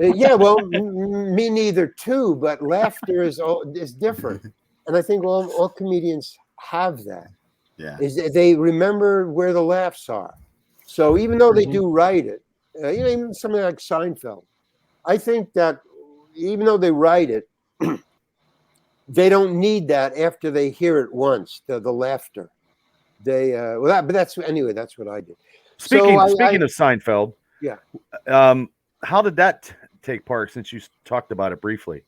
Yeah, well, me neither too. But laughter is different, and I think all comedians have that. Yeah, is they remember where the laughs are. So even though they do write it, even something like Seinfeld, I think that even though they write it, they don't need that after they hear it once. The laughter, but that's anyway. That's what I did. Speaking of Seinfeld, yeah. How did that take part? Since you talked about it briefly,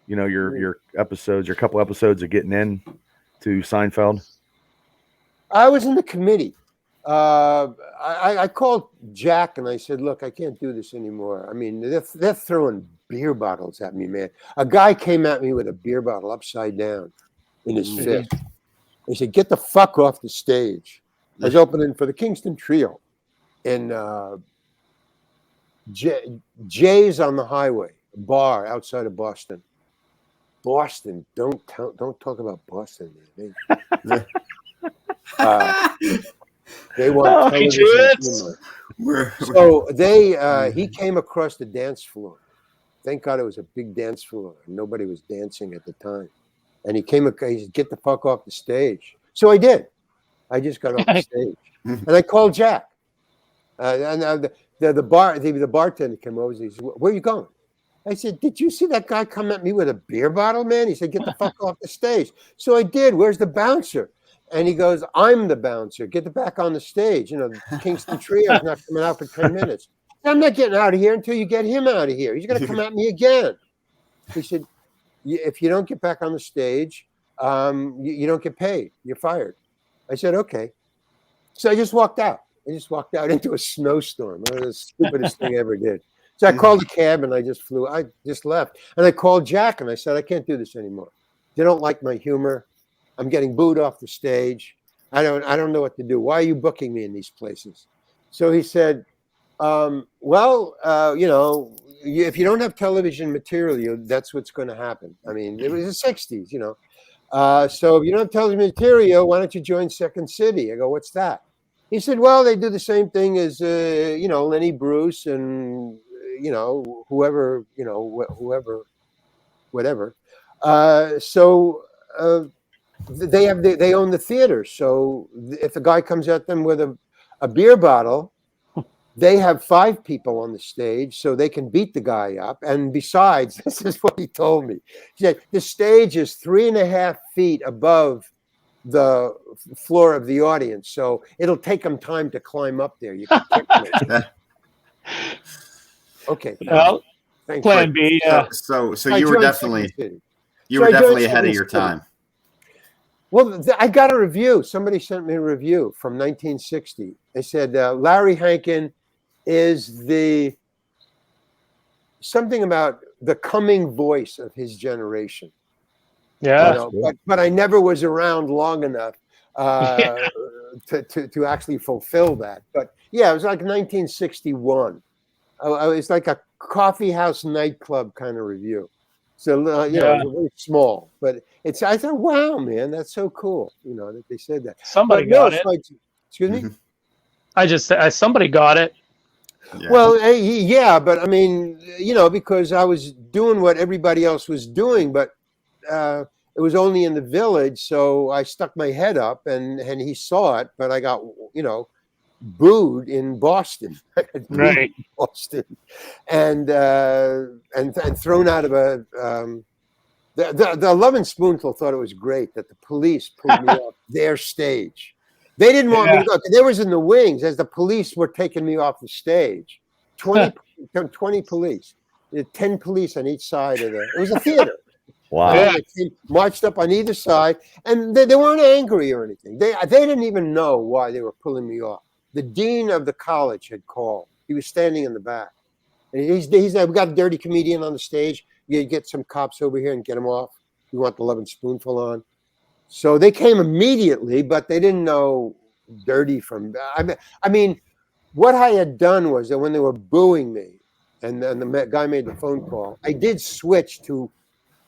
you know your episodes, your couple episodes of getting in to Seinfeld. I was in the committee. I called Jack and I said, "Look, I can't do this anymore. I mean, they're throwing beer bottles at me, man. A guy came at me with a beer bottle upside down in his fist. He said, "Get the fuck off the stage." I was opening for the Kingston Trio in Jay's on the Highway, a bar outside of Boston. Boston, don't talk about Boston, man. They want television humor. So he came across the dance floor. Thank God it was a big dance floor. Nobody was dancing at the time. And he said, "Get the fuck off the stage." So I did. I just got off the stage. And I called Jack. And the bartender came over and he said, "Where are you going?" I said, "Did you see that guy come at me with a beer bottle, man?" He said, "Get the fuck off the stage." So I did. "Where's the bouncer?" And he goes, "I'm the bouncer. Get the back on the stage. You know, the Kingston Trio is not coming out for 10 minutes. "I'm not getting out of here until you get him out of here. He's going to come at me again." He said, "If you don't get back on the stage, you don't get paid. You're fired." I said, "Okay." So I just walked out. I just walked out into a snowstorm. One of the stupidest thing I ever did. So I called a cab and I just left. And I called Jack and I said, "I can't do this anymore. They don't like my humor. I'm getting booed off the stage. I don't know what to do. Why are you booking me in these places?" So he said, you know, if you don't have television material, that's what's going to happen. I mean, it was the 60s, you know. So if you don't have television material, why don't you join Second City? I go, "What's that?" He said, "Well, they do the same thing as, you know, Lenny Bruce and, you know, whoever, you know, whatever. They own the theater. So if a guy comes at them with a beer bottle, they have 5 people on the stage so they can beat the guy up. And besides, this is what he told me. He said, the stage is 3.5 feet above the floor of the audience. So it'll take them time to climb up there. You can kick them." Okay. Well, thanks. Plan B. Yeah. So you were definitely ahead of your time. Well, I got a review. Somebody sent me a review from 1960. They said Larry Hankin is something about the coming voice of his generation. Yeah. You know, but I never was around long enough to actually fulfill that. But yeah, it was like 1961. It's like a coffee house nightclub kind of review. So you know, it was very small, but I thought, wow, man, that's so cool. You know that they said that. Somebody got it. Excuse me. I just said somebody got it. Yeah. Well, yeah, but I mean, you know, because I was doing what everybody else was doing, but it was only in the Village, so I stuck my head up, and he saw it, but I got, you know, booed in Boston, Right? Boston, and thrown out of a. The Love and Spoonful thought it was great that the police pulled me off their stage. They didn't want me to go. They was in the wings as the police were taking me off the stage. 20 police. 10 police on each side of it was a theater. Wow. They marched up on either side, and they weren't angry or anything. They didn't even know why they were pulling me off. The dean of the college had called. He was standing in the back. And he said, we got a dirty comedian on the stage. You get some cops over here and get him off. We want the Lovin' Spoonful on. So they came immediately, but they didn't know dirty from. I mean, what I had done was that when they were booing me, and then the guy made the phone call, I did switch to,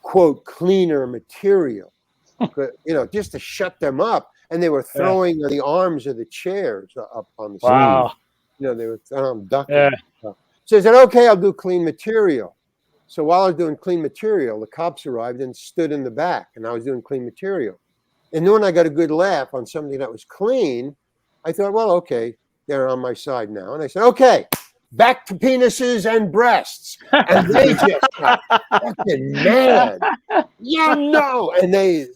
quote, cleaner material, but, just to shut them up. And they were throwing the arms of the chairs up on the stage. Wow. They were ducking. Yeah. So I said, okay, I'll do clean material. So while I was doing clean material, the cops arrived and stood in the back, and I was doing clean material. And then when I got a good laugh on something that was clean, I thought, well, okay, they're on my side now. And I said, okay, back to penises and breasts. And they just got fucking mad. Yeah, no. And then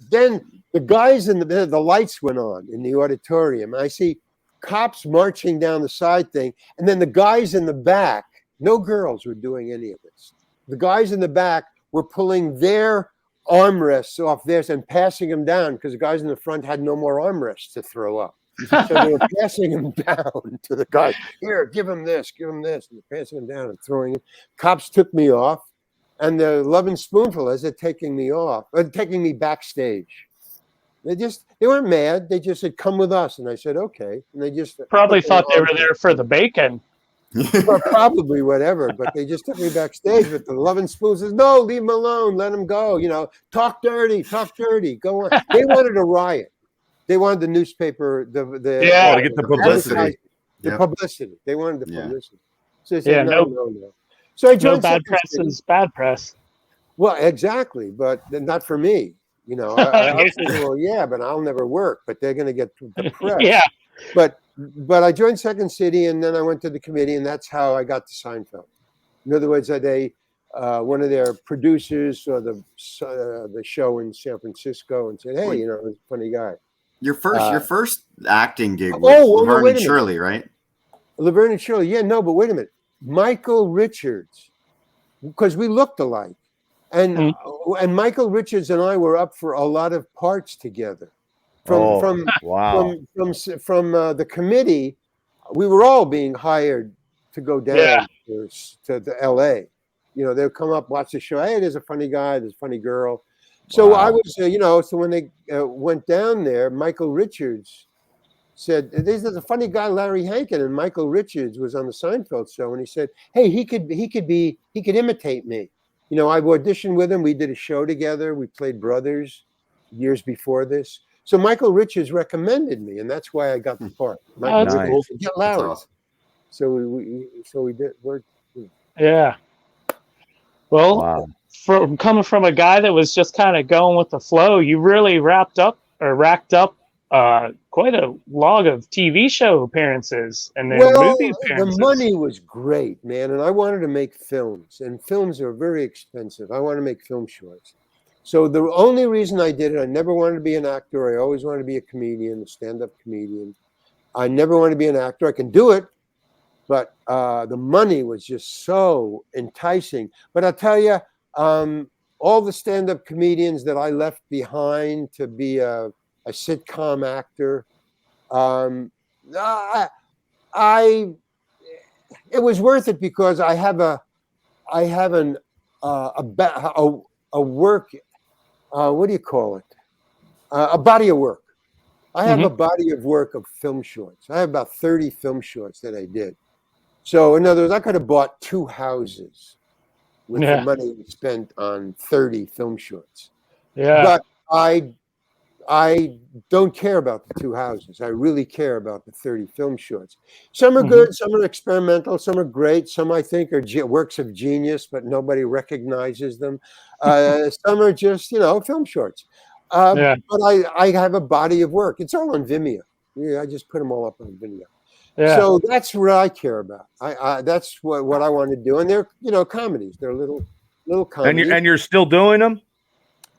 the guys in the lights went on in the auditorium. And I see cops marching down the side thing. And then the guys in the back, no girls were doing any of this. The guys in the back were pulling their armrests off theirs and passing them down because the guys in the front had no more armrests to throw up. So they were passing them down to the guys. Here, give him this. And they're passing them down and throwing them. Cops took me off, and the Lovin' Spoonful, as they're taking me backstage. They weren't mad. They just said, come with us. And I said, okay. And they just probably thought they were there for the bacon. Or probably whatever, but they just took me backstage. But the Lovin' Spoon says, no, leave him alone, let him go. Talk dirty, go on. They wanted a riot. They wanted the newspaper, to get the publicity. Publicity. They wanted the publicity. So they Yeah, said, no. So I joined. No bad press is bad press. Well, exactly, but not for me. I was thinking, well, yeah, but I'll never work. But they're going to get the press. Yeah. But I joined Second City, and then I went to the committee, and that's how I got to Seinfeld. In other words, one of their producers saw the show in San Francisco and said, "Hey, he's a funny guy." Your first acting gig was Laverne and Shirley, right? Laverne and Shirley, yeah, no, but wait a minute, Michael Richards, because we looked alike, and Michael Richards and I were up for a lot of parts together. From the committee, we were all being hired to go down to the LA. They'll come up, watch the show. Hey, there's a funny guy, there's a funny girl. So I was, so when they went down there, Michael Richards said, there's a funny guy, Larry Hankin, and Michael Richards was on the Seinfeld show, and he said, hey, he could imitate me. I auditioned with him. We did a show together. We played brothers years before this. So Michael Richards recommended me, and that's why I got the part. That's cool. Get Larry. Awesome. So we did. Yeah. Well, from coming from a guy that was just kind of going with the flow, you really racked up quite a log of TV show appearances and then movie appearances. The money was great, man, and I wanted to make films, and films are very expensive. I want to make film shorts. So the only reason I did it, I never wanted to be an actor. I always wanted to be a comedian, a stand-up comedian. I never wanted to be an actor. I can do it, but the money was just so enticing. But I'll tell you, all the stand-up comedians that I left behind to be a sitcom actor, it was worth it because I have a work. What do you call it? A body of work. I have a body of work of film shorts. I have about 30 film shorts that I did. So in other words, I could have bought 2 houses with the money spent on 30 film shorts. Yeah. But I don't care about the 2 houses. I really care about the 30 film shorts. Some are good, some are experimental, some are great. Some I think are works of genius, but nobody recognizes them. Some are just, film shorts. But I have a body of work. It's all on Vimeo. I just put them all up on Vimeo. Yeah. So that's what I care about. That's what I want to do. And they're, comedies. They're little comedies. And you're still doing them?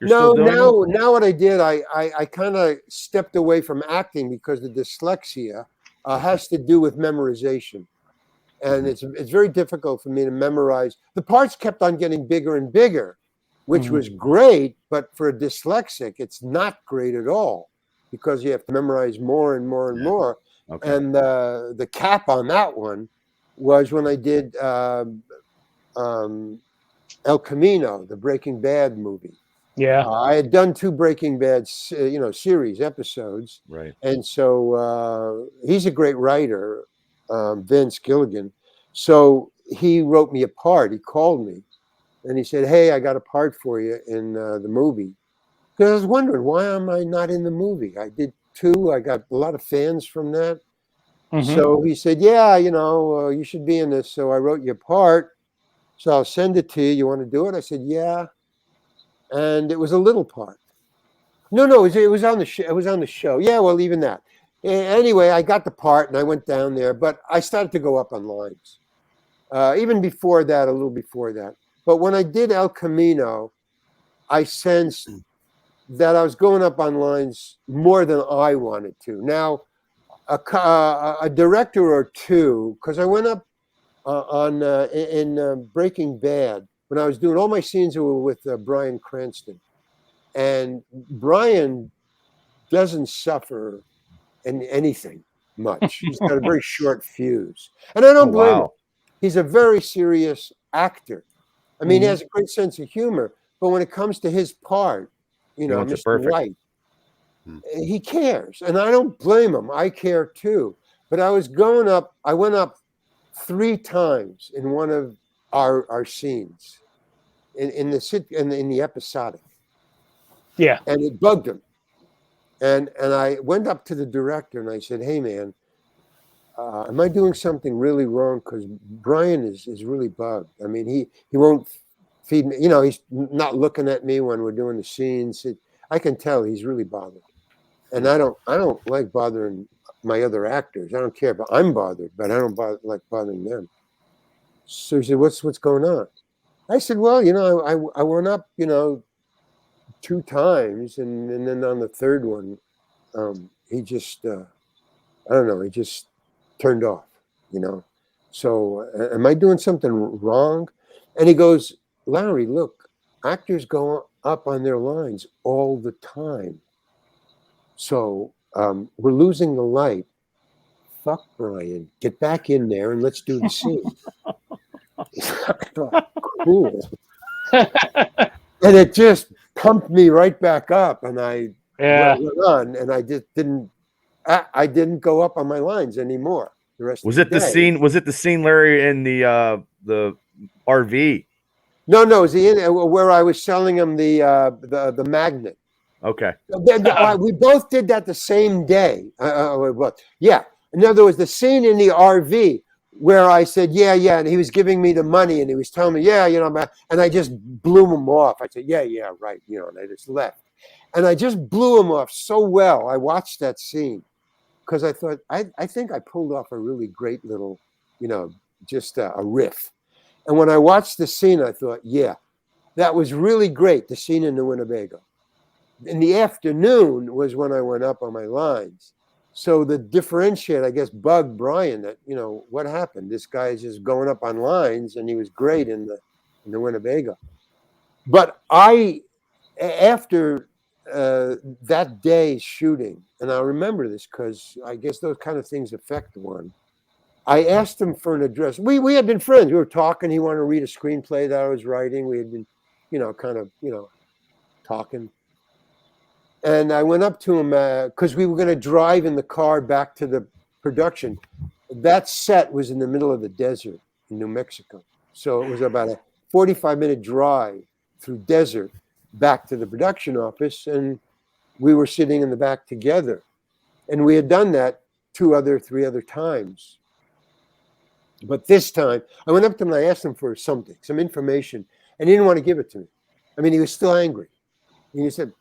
You're still doing it? Now what I did, I kind of stepped away from acting because the dyslexia has to do with memorization. And it's very difficult for me to memorize. The parts kept on getting bigger and bigger, which was great, but for a dyslexic, it's not great at all because you have to memorize more and more and more. Okay. And the cap on that one was when I did El Camino, the Breaking Bad movie. Yeah. I had done 2 Breaking Bad, series episodes. Right. And so he's a great writer, Vince Gilligan. So he wrote me a part. He called me and he said, "Hey, I got a part for you in the movie." Because I was wondering, why am I not in the movie? I did 2. I got a lot of fans from that. So he said, "Yeah, you should be in this." So I wrote you a part. So I'll send it to you. You want to do it? I said, "Yeah." And it was a little part. No, it was on the show. It was on the show. Yeah, well, even that. Anyway, I got the part and I went down there, but I started to go up on lines. Even before that, a little before that. But when I did El Camino, I sensed that I was going up on lines more than I wanted to. Now, a director or 2, because I went up in Breaking Bad when I was doing all my scenes were with Bryan Cranston, and Bryan doesn't suffer in anything much. He's got a very short fuse, and I don't blame him. He's a very serious actor. I mean, he has a great sense of humor, but when it comes to his part, Mr. White, he cares, and I don't blame him. I care too. But I was going up. I went up 3 times in one of our scenes in the episodic. Yeah, and it bugged him. And I went up to the director and I said, "Hey, man, am I doing something really wrong? Because Bryan is really bugged. I mean, he won't feed me. He's not looking at me when we're doing the scenes. I can tell he's really bothered. And I don't like bothering my other actors. I don't care, but I'm bothered. But I don't like bothering them." So he said, "What's going on?" I said, "Well, I went up, 2 times, and then on the 3rd one, he just I don't know, he just turned off, So am I doing something wrong?" And he goes, "Larry, look, actors go up on their lines all the time. So we're losing the light. Fuck Bryan, get back in there and let's do the scene." I thought, cool. And it just pumped me right back up, and I went on, and I just didn't go up on my lines anymore. The rest was of it the the day. scene? Was it the scene, Larry, in the RV? No, it was where I was selling him the magnet. Okay. We both did that the same day. Yeah. In other words, the scene in the RV where I said, yeah, and he was giving me the money and he was telling me, yeah, and I just blew him off. I said, yeah, right, and I just left. And I just blew him off so well. I watched that scene because I thought, I think I pulled off a really great little, just a riff. And when I watched the scene, I thought, yeah, that was really great, the scene in the Winnebago. In the afternoon was when I went up on my lines. So the differentiate, I guess, bugged Bryan that, what happened? This guy is just going up on lines, and he was great in the Winnebago. But after that day's shooting, and I remember this because I guess those kind of things affect one, I asked him for an address. We had been friends. We were talking. He wanted to read a screenplay that I was writing. We had been, talking. And I went up to him because we were going to drive in the car back to the production. That set was in the middle of the desert in New Mexico. So it was about a 45-minute drive through desert back to the production office. And we were sitting in the back together. And we had done that 3 other times. But this time, I went up to him and I asked him for something, some information. And he didn't want to give it to me. I mean, he was still angry. And he said...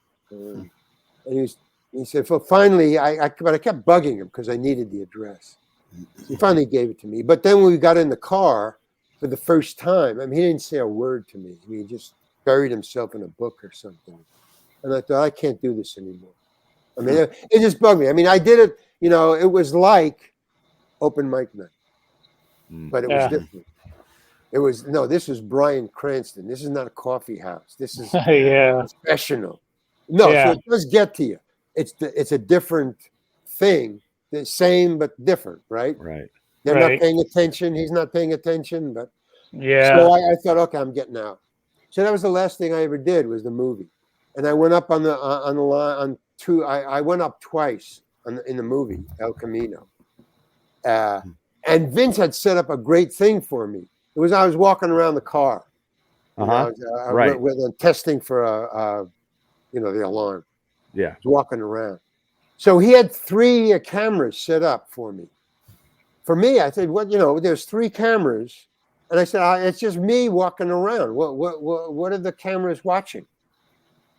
And he said, well, finally, but I kept bugging him because I needed the address. He finally gave it to me. But then when we got in the car for the first time, I mean, he didn't say a word to me. I mean, he just buried himself in a book or something. And I thought, I can't do this anymore. I mean, it just bugged me. I mean, I did it, it was like open mic night, but it was different. It was, this was Bryan Cranston. This is not a coffee house. This is professional. No, so it does get to you. It's a different thing, the same but different, right? Right. They're not paying attention. He's not paying attention, but yeah. So I thought, okay, I'm getting out. So that was the last thing I ever did was the movie, and I went up on the line on two. I went up twice in the movie El Camino, and Vince had set up a great thing for me. It was I was walking around the car, right, with testing for the alarm. Yeah, I was walking around. So he had 3 cameras set up for me. For me, I said, there's 3 cameras. And I said, it's just me walking around. What are the cameras watching?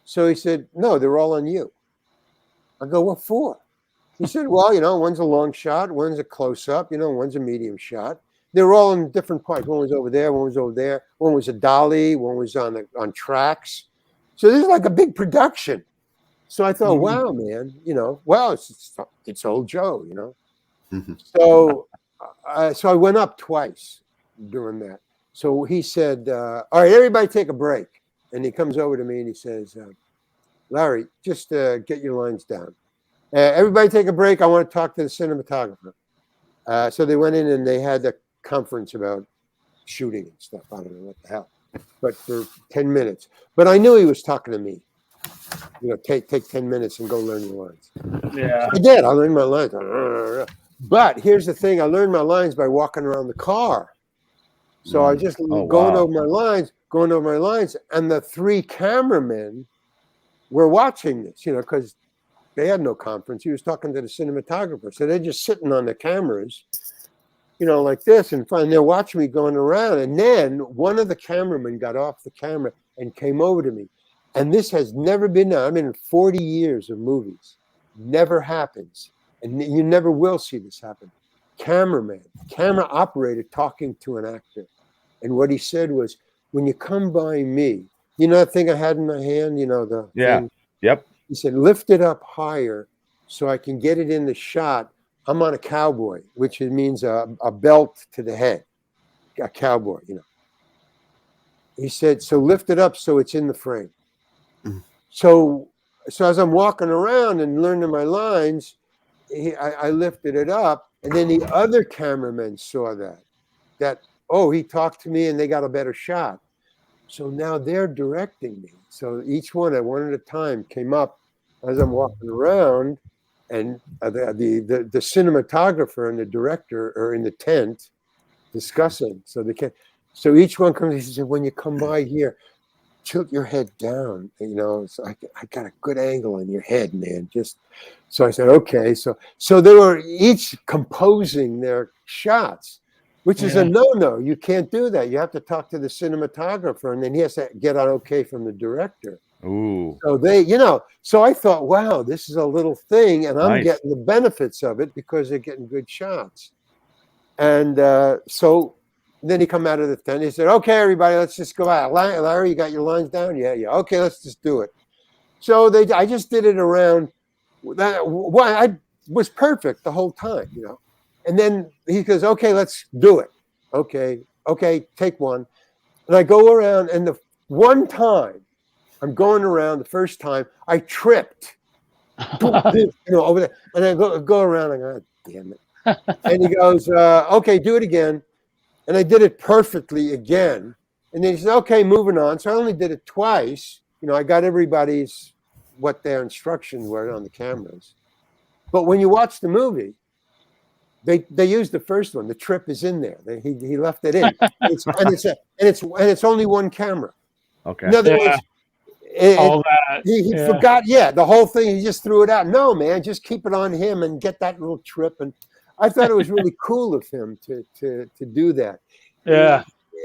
So he said, no, they're all on you. I go, what for? He said, well, one's a long shot, one's a close up, one's a medium shot. They're all in different parts. One was over there, one was over there. One was a dolly, one was on tracks. So this is like a big production. So I thought, wow, man, it's old Joe, So I went up twice during that. So he said, all right, everybody take a break. And he comes over to me and he says, Larry, just get your lines down. Everybody take a break. I want to talk to the cinematographer. So they went in and they had a conference about shooting and stuff. I don't know what the hell, but for 10 minutes. But I knew he was talking to me. Take 10 minutes and go learn your lines. Yeah. I did. I learned my lines. But here's the thing. I learned my lines by walking around the car. So I just going over my lines, and the 3 cameramen were watching this, because they had no conference. He was talking to the cinematographer. So they're just sitting on the cameras, like this, and they're watching me going around. And then one of the cameramen got off the camera and came over to me. And this has never been done. I'm in 40 years of movies. Never happens. And you never will see this happen. Camera operator talking to an actor. And what he said was, when you come by me, that thing I had in my hand, thing? Yep. He said, lift it up higher so I can get it in the shot. I'm on a cowboy, which means a belt to the head, a cowboy, He said, so lift it up so it's in the frame. So as I'm walking around and learning my lines, I lifted it up, and then the other cameramen saw that, he talked to me and they got a better shot. So now they're directing me. So each one at a time came up as I'm walking around, and the cinematographer and the director are in the tent discussing. So each one comes, he says, when you come by here, tilt your head down, so I got a good angle on your head, man. So I said, okay. So they were each composing their shots, which is a no. You can't do that. You have to talk to the cinematographer, and then he has to get an okay from the director. Ooh. So so I thought, wow, this is a little thing, and I'm getting the benefits of it because they're getting good shots. And so then he come out of the tent. He said, okay, everybody, let's just go out. Larry, you got your lines down? Yeah. Okay, let's just do it. So I just did it around. I was perfect the whole time, And then he goes, okay, let's do it. Okay, take one. And I go around, and the one time I'm going around, the first time, I tripped. Over there. And I go around, and I go, damn it. And he goes, okay, do it again. And I did it perfectly again. And then he said, okay, moving on. So I only did it twice. I got everybody's, what their instructions were on the cameras. But when you watch the movie, they used the first one. The trip is in there. He left it in. It's only one camera. Okay. In other words, all that. He forgot, the whole thing. He just threw it out. No, man, just keep it on him and get that little trip. And I thought it was really cool of him to do that. Yeah.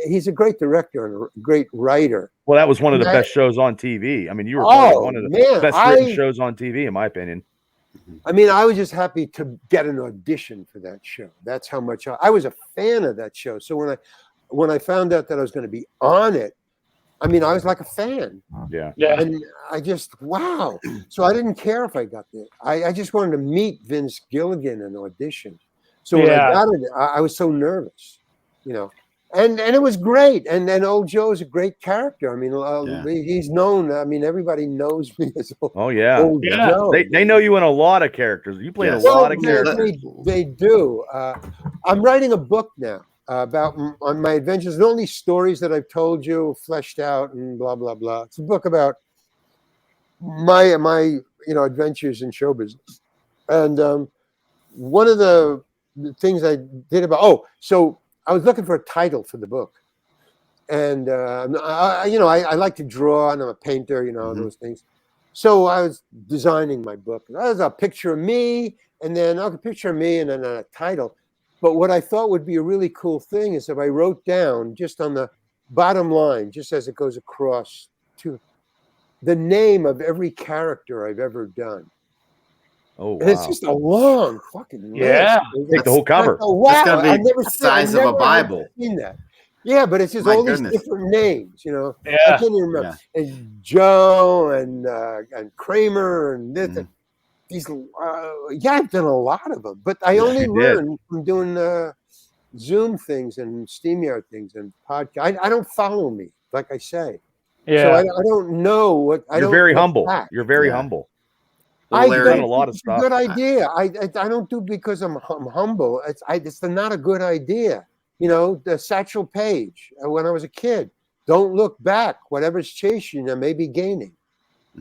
He's a great director and a great writer. Well, that was one of the best shows on TV. I mean, you were one of the best written shows on TV, in my opinion. I mean, I was just happy to get an audition for that show. That's how much I was a fan of that show. So when I found out that I was going to be on it, I mean, I was like a fan. Yeah. And I just, wow. So I didn't care if I got there. I just wanted to meet Vince Gilligan and audition. So when I got it, I was so nervous, you know. And it was great. And then Old Joe's a great character. I mean, he's known. I mean, everybody knows me as Old Joe. They know you in a lot of characters. You play in a lot of characters. They do. I'm writing a book now about on my adventures. And all these stories that I've told you, fleshed out and blah, blah, blah. It's a book about my adventures in show business. And one of the things I did so I was looking for a title for the book, and I like to draw, and I'm a painter, those things. So I was designing my book. That was a picture of me, and then a picture of me, and then a title. But what I thought would be a really cool thing is if I wrote down just on the bottom line, just as it goes across, to the name of every character I've ever done. Oh, wow. And it's just a long fucking list. Take the whole cover. It's gonna be the size of a Bible. Seen that. Yeah, but it's just all these different names, Yeah. I can't even remember. Yeah. And Joe and Kramer and this. These. I've done a lot of them, but I only learned from doing Zoom things and StreamYard things and podcast. I don't follow me, like I say. Yeah. So I don't know what. You're very humble. You're very humble. I've done a lot of stuff. Good idea. I don't do it because I'm humble. It's not a good idea. The Satchel Paige when I was a kid. Don't look back. Whatever's chasing you may be gaining.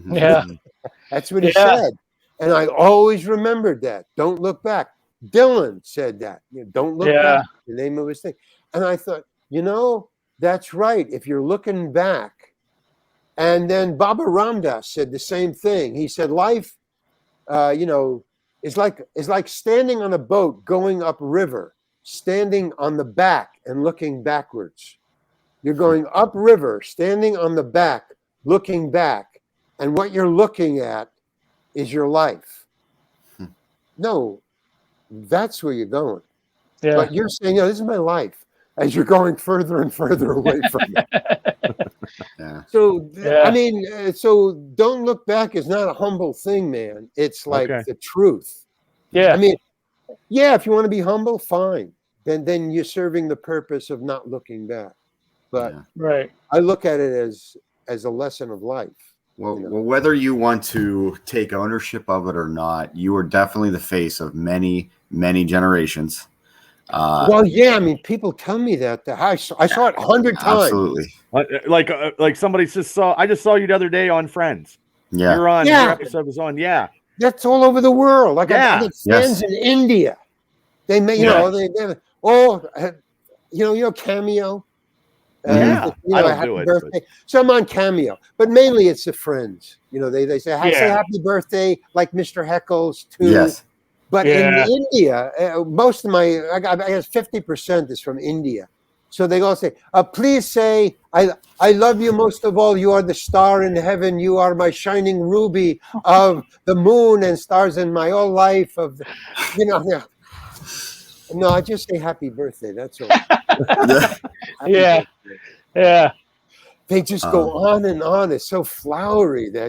Yeah, that's what he said, and I always remembered that. Don't look back. Dylan said that. Don't look back. The name of his thing. And I thought, that's right. If you're looking back, and then Baba Ramdas said the same thing. He said, life. It's like standing on a boat going up river, standing on the back and looking backwards. You're going up river, standing on the back, looking back, and what you're looking at is your life. No, that's where you're going. Yeah. But you're saying, this is my life, as you're going further and further away from it. So, I mean, so don't look back is not a humble thing, man. It's like the truth. Yeah. I mean, if you want to be humble, fine. Then you're serving the purpose of not looking back. But I look at it as a lesson of life. Well, whether you want to take ownership of it or not, you are definitely the face of many, many generations. I mean, people tell me that. I saw it 100 times. Absolutely. Like somebody just saw. I just saw you the other day on Friends. Yeah, you're on. Your episode was on. Yeah, that's all over the world. Like I get fans in India. They may, Cameo. I don't happy do it. Birthday. So I'm on Cameo, but mainly it's the friends. They say, say happy birthday, like Mr. Heckles too. Yes. But in India, most of I guess 50% is from India. So they all say, please say, I love you most of all. You are the star in heaven. You are my shining ruby of the moon and stars in my whole life. No, I just say happy birthday. That's all. Yeah. They just go on and on. It's so flowery there,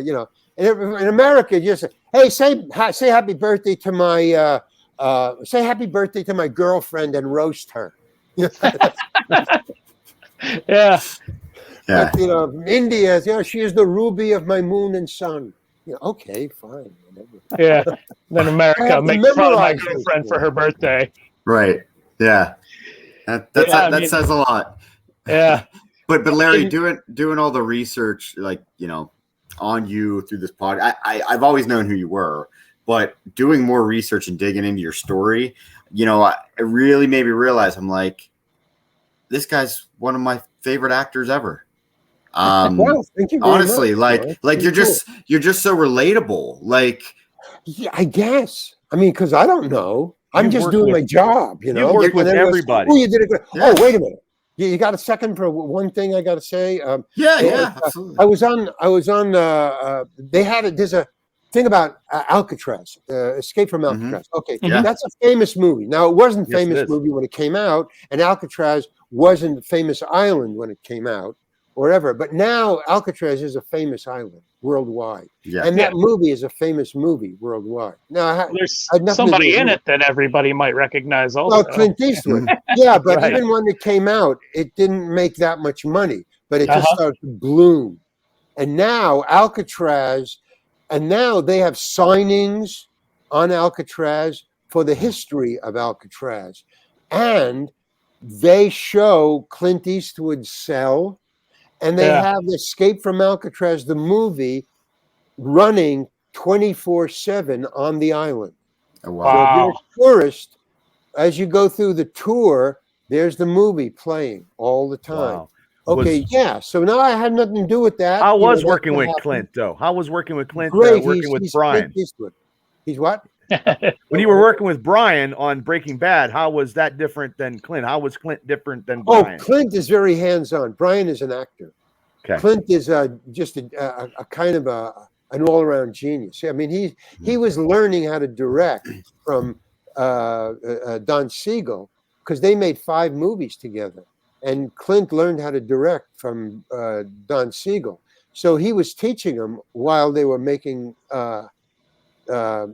In America, you just say, hey, say happy birthday to my girlfriend and roast her. Yeah. But, India, she is the ruby of my moon and sun. Okay, fine. Whatever. Yeah. Then America makes fun of my girlfriend for her birthday. Right. Yeah. That says a lot. Yeah. But Larry, doing all the research, on you through this pod, I've always known who you were, but doing more research and digging into your story, it really made me realize I'm like, this guy's one of my favorite actors ever. Well, thank you very honestly, much, you're just so relatable. I guess. I mean, because I don't know. I'm just doing my job, You work with everybody. You did a good. Yeah. Oh, wait a minute. You got a second for one thing I got to say? Absolutely. I was on. There's a thing about Alcatraz, Escape from Alcatraz. Okay, that's a famous movie. Now it wasn't a famous movie when it came out, and Alcatraz wasn't a famous island when it came out. whatever. But now Alcatraz is a famous island worldwide. Yeah. And that movie is a famous movie worldwide. Now, There's had nothing to do somebody with in me. it that everybody might recognize also. Well, Clint Eastwood. Yeah, but Right. even when it came out, it didn't make that much money. But it just Uh-huh. started to bloom. And now Alcatraz, and now they have signings on Alcatraz for the history of Alcatraz. And they show Clint Eastwood's cell, and they Yeah. have Escape from Alcatraz, the movie, running 24/7 on the island. Oh, So wow. if you're a tourist, as you go through the tour, there's the movie playing all the time. Wow. Okay, yeah. So now I had nothing to do with that. How You know, was that working with happened. Clint, though? How was working with Clint? Great. Working with he's Brian. Clint Eastwood. He's what? When you were working with Brian on Breaking Bad, how was that different than Clint? How was Clint different than Oh, Brian? Clint is very hands-on. Brian is an actor. Okay. Clint is just a kind of an all-around genius. I mean, he was learning how to direct from Don Siegel, because they made 5 movies together, and Clint learned how to direct from Don Siegel. So he was teaching him while they were making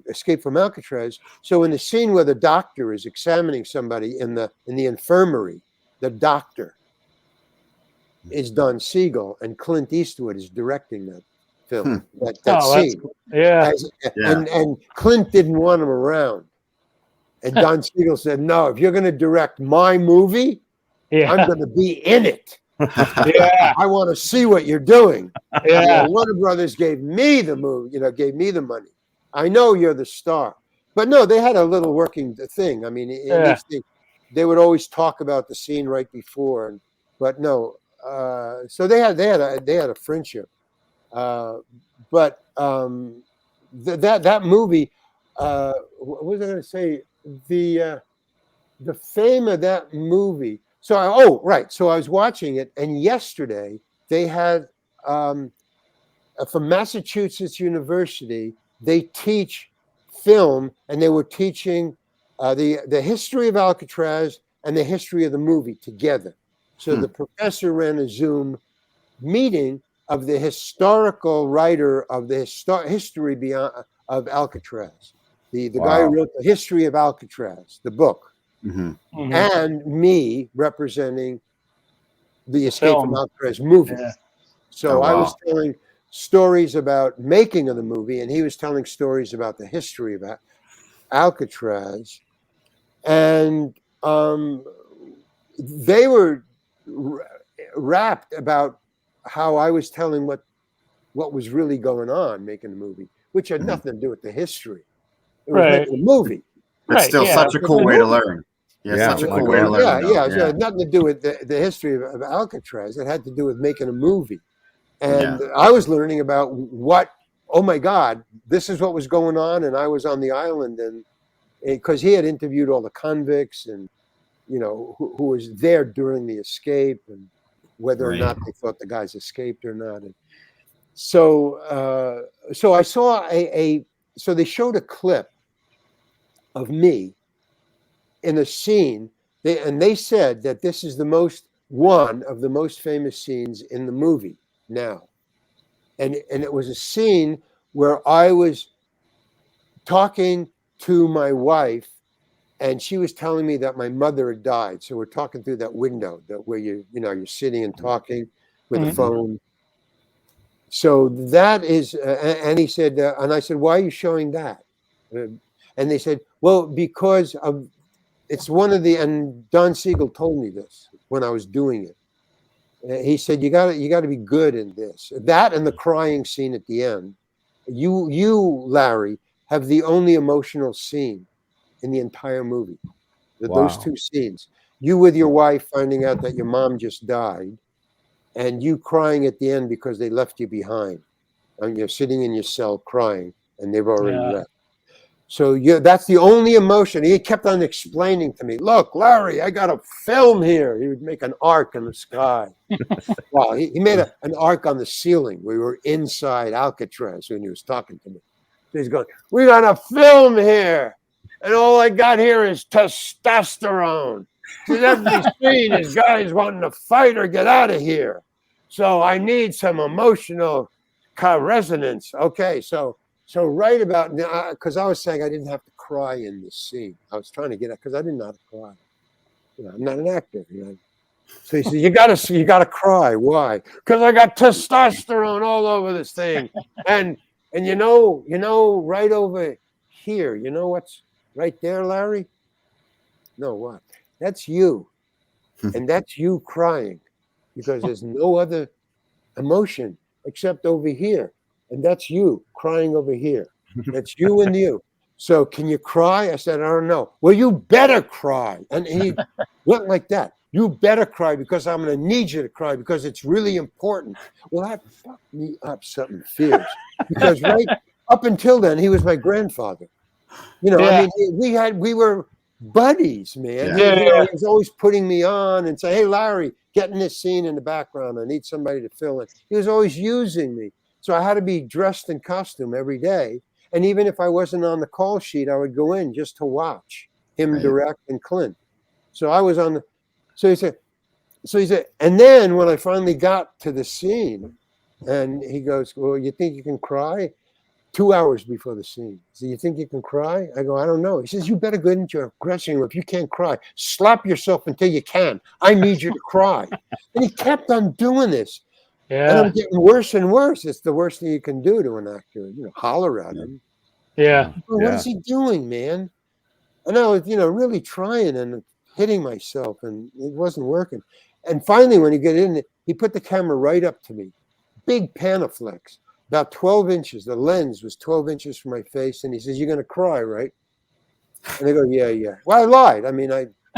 Escape from Alcatraz. So in the scene where the doctor is examining somebody in the infirmary, the doctor is Don Siegel, and Clint Eastwood is directing that film. That Oh, that's scene. cool. Yeah. And Clint didn't want him around. And Don Siegel said, "No, if you're going to direct my movie, Yeah. I'm going to be in it. Yeah. I want to see what you're doing." Yeah. Warner Brothers gave me the movie, gave me the money. I know you're the star. But no, they had a little working thing. I mean, Yeah. they would always talk about the scene right before, but no. So they had a friendship. But that movie, what was I going to say? The fame of that movie. So so I was watching it, and yesterday they had from Massachusetts University. They teach film, and they were teaching the history of Alcatraz and the history of the movie together. So the professor ran a Zoom meeting of the historical writer of the history of Alcatraz, the guy who wrote the history of Alcatraz, the book, and me representing the Escape from Alcatraz movie. Yeah. So I was telling stories about making of the movie, and he was telling stories about the history of Alcatraz, and they were rapt about how I was telling what was really going on making the movie, which had nothing to do with the history. It was Right. making a movie. It's still such a cool way to learn. Yeah, Such a cool way to learn. Yeah. So it had nothing to do with the history of Alcatraz. It had to do with making a movie. And I was learning about oh my God, this is what was going on. And I was on the island, and because he had interviewed all the convicts and, who was there during the escape, and whether or not they thought the guys escaped or not. And so I saw so they showed a clip of me in a scene, they said that this is one of the most famous scenes in the movie now. And it was a scene where I was talking to my wife, and she was telling me that my mother had died. So we're talking through that window where you're sitting and talking with the phone. So that is, and he said, and I said, "Why are you showing that?" And they said, "Well, because it's one of and Don Siegel told me this when I was doing it. He said, you got to be good in this. That and the crying scene at the end. You, Larry, have the only emotional scene in the entire movie. Those 2 scenes. You with your wife finding out that your mom just died, and you crying at the end because they left you behind. And you're sitting in your cell crying, and they've already left. So that's the only emotion." He kept on explaining to me, "Look, Larry, I got a film here." He would make an arc in the sky. Well, he made an arc on the ceiling. We were inside Alcatraz when he was talking to me. So he's going, "We got a film here, and all I got here is testosterone. Because every scene is guys wanting to fight or get out of here." So I need some emotional resonance. Okay, so right about now, because I was saying I didn't have to cry in this scene. I was trying to get it because I didn't know how to cry. I'm not an actor. So he said, you gotta cry. Why? Because I got testosterone all over this thing. And you know, right over here, you know what's right there, Larry? No, what? That's you. And that's you crying. Because there's no other emotion except over here. And that's you crying over here. That's you and you. So can you cry? I said, I don't know. Well, you better cry. And he went like that. You better cry because I'm going to need you to cry because it's really important. Well, that fucked me up something fierce. Because right up until then, he was my grandfather. I mean, we were buddies, man. He was always putting me on and say, hey, Larry, get in this scene in the background. I need somebody to fill it. He was always using me. So I had to be dressed in costume every day. And even if I wasn't on the call sheet, I would go in just to watch him direct and Clint. So I was on the, so he said, and then when I finally got to the scene and he goes, well, you think you can cry? 2 hours before the scene. So you think you can cry? I go, I don't know. He says, you better go into your dressing room. If you can't cry, slap yourself until you can. I need you to cry. And he kept on doing this. Yeah. And I'm getting worse and worse. It's the worst thing you can do to an actor, holler at him. Yeah. What is he doing, man? And I was, really trying and hitting myself, and it wasn't working. And finally, when he got in, he put the camera right up to me. Big Panaflex, about 12 inches. The lens was 12 inches from my face. And he says, you're going to cry, right? And I go, yeah. Well, I lied. I mean,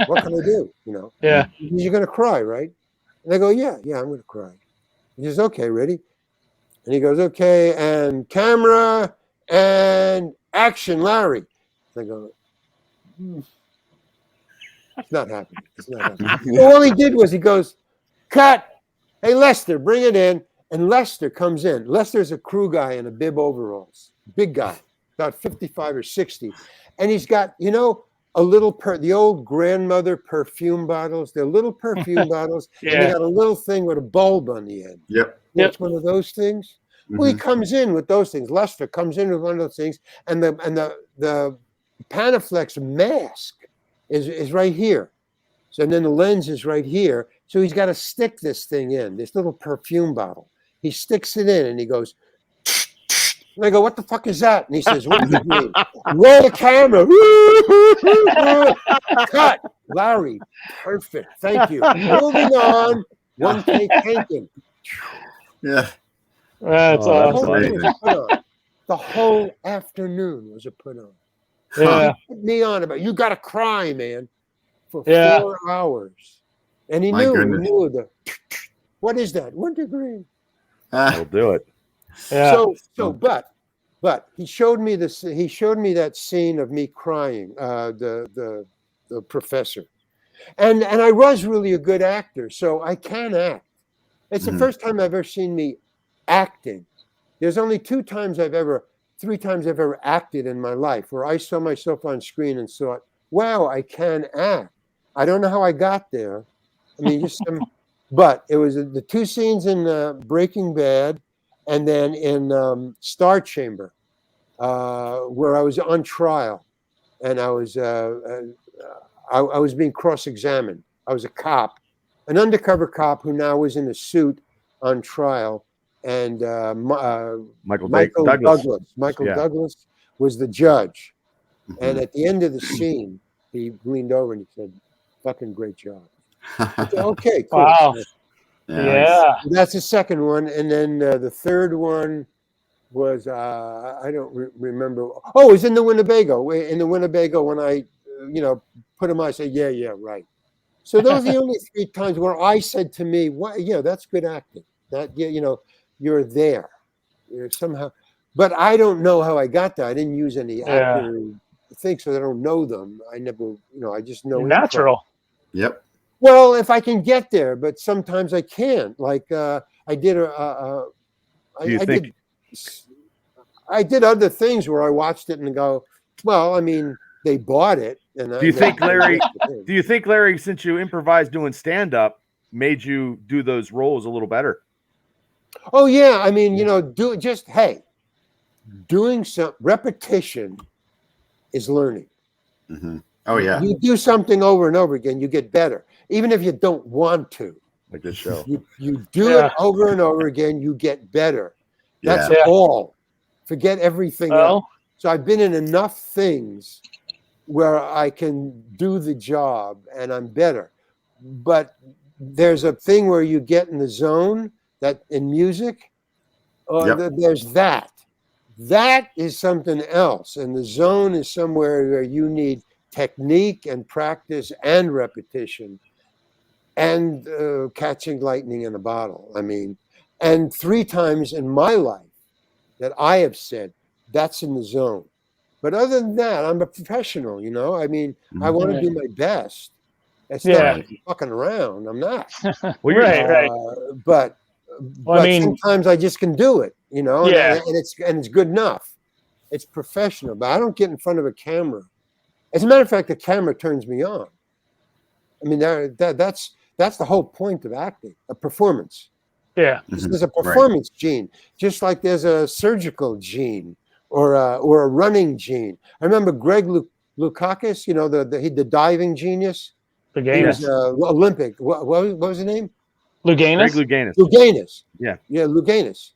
what can I do? Yeah. You're going to cry, right? And I go, yeah, I'm going to cry. He says, okay, ready? And he goes, okay, and camera and action, Larry. And I go, it's not happening. So all he did was he goes, cut. Hey, Lester, bring it in. And Lester comes in. Lester's a crew guy in a bib overalls. Big guy, about 55 or 60. And he's got, a little the old grandmother perfume bottles. They're little perfume bottles. Yeah. And they got a little thing with a bulb on the end. Yep. It's one of those things. Mm-hmm. Well, he comes in with those things. Lester comes in with one of those things. And the Panaflex mask is right here. So and then the lens is right here. So he's got to stick this thing in, this little perfume bottle. He sticks it in and he goes, and I go, what the fuck is that? And he says, what does it mean? Roll the camera. Cut. Larry, perfect. Thank you. Moving on. One take Hankin. Yeah. That's awesome. The whole afternoon was a put on. Yeah. He put me on about, you got to cry, man, for 4 hours. And he knew what is that? 1 degree. We'll do it. Yeah. So, but he showed me this. He showed me that scene of me crying, the professor, and I was really a good actor, so I can act. It's the first time I've ever seen me acting. There's only 3 times I've ever acted in my life where I saw myself on screen and thought, wow, I can act. I don't know how I got there. I mean, but it was the 2 scenes in Breaking Bad and then in Star Chamber where I was on trial and I was being cross-examined. I was a cop, an undercover cop who now was in a suit on trial. And Michael Douglas. Douglas was the judge. And at the end of the scene, he leaned over and he said, fucking great job. Said, okay, cool. Wow. Yeah. That's the second one. And then the third one was, I don't remember. Oh, it was in the Winnebago. In the Winnebago when I, put him on, I said, yeah, right. So those are the only 3 times where I said to me, well, yeah, that's good acting. That, you're there. You're somehow, but I don't know how I got there. I didn't use any actor things, so I don't know them. I never, I just know. Natural. Yep. Well, if I can get there, but sometimes I can't. Like I did I did other things where I watched it and go, well, I mean, they bought it. And do you think Larry, since you improvised doing stand-up, made you do those roles a little better? Oh yeah, I mean, doing some repetition is learning. Mm-hmm. Oh yeah. You do something over and over again, you get better, even if you don't want to. Like this show. You do it over and over again, you get better. That's all. Forget everything else. So I've been in enough things where I can do the job and I'm better. But there's a thing where you get in the zone that in music, there's that. That is something else. And the zone is somewhere where you need technique and practice and repetition and catching lightning in a bottle. I mean, and 3 times in my life that I have said, that's in the zone. But other than that, I'm a professional, I mean, I want to do my best. It's not like fucking around. I'm not. Well, right. But I mean, sometimes I just can do it, and it's good enough. It's professional, but I don't get in front of a camera. As a matter of fact, the camera turns me on. I mean, that's the whole point of acting, a performance. Yeah. There's a performance gene, just like there's a surgical gene or a running gene. I remember Greg Lukakis, the diving genius. Louganis. He was Olympic. What was his name? Louganis. Greg Louganis. Louganis. Yeah. Yeah, Louganis.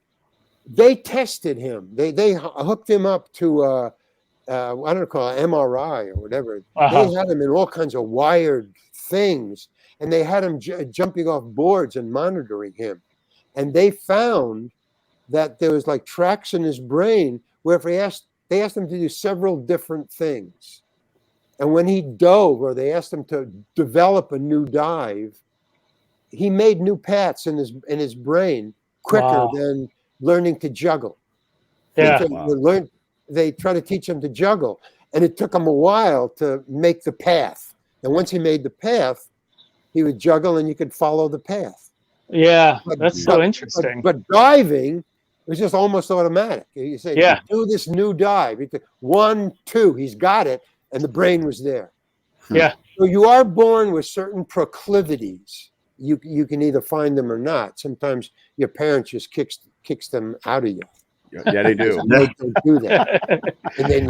They tested him. They hooked him up to I don't call it MRI or whatever. They had him in all kinds of wired things, and they had him jumping off boards and monitoring him. And they found that there was like tracks in his brain where if they asked him to do several different things. And when he dove, or they asked him to develop a new dive, he made new paths in his brain quicker than learning to juggle. Yeah. They try to teach him to juggle, and it took him a while to make the path. And once he made the path, he would juggle, and you could follow the path. Yeah, that's so interesting. But diving was just almost automatic. You say, do this new dive. 1, 2, he's got it, and the brain was there. Yeah. So you are born with certain proclivities. You can either find them or not. Sometimes your parents just kicks them out of you. Yeah, they do. They don't do that, and then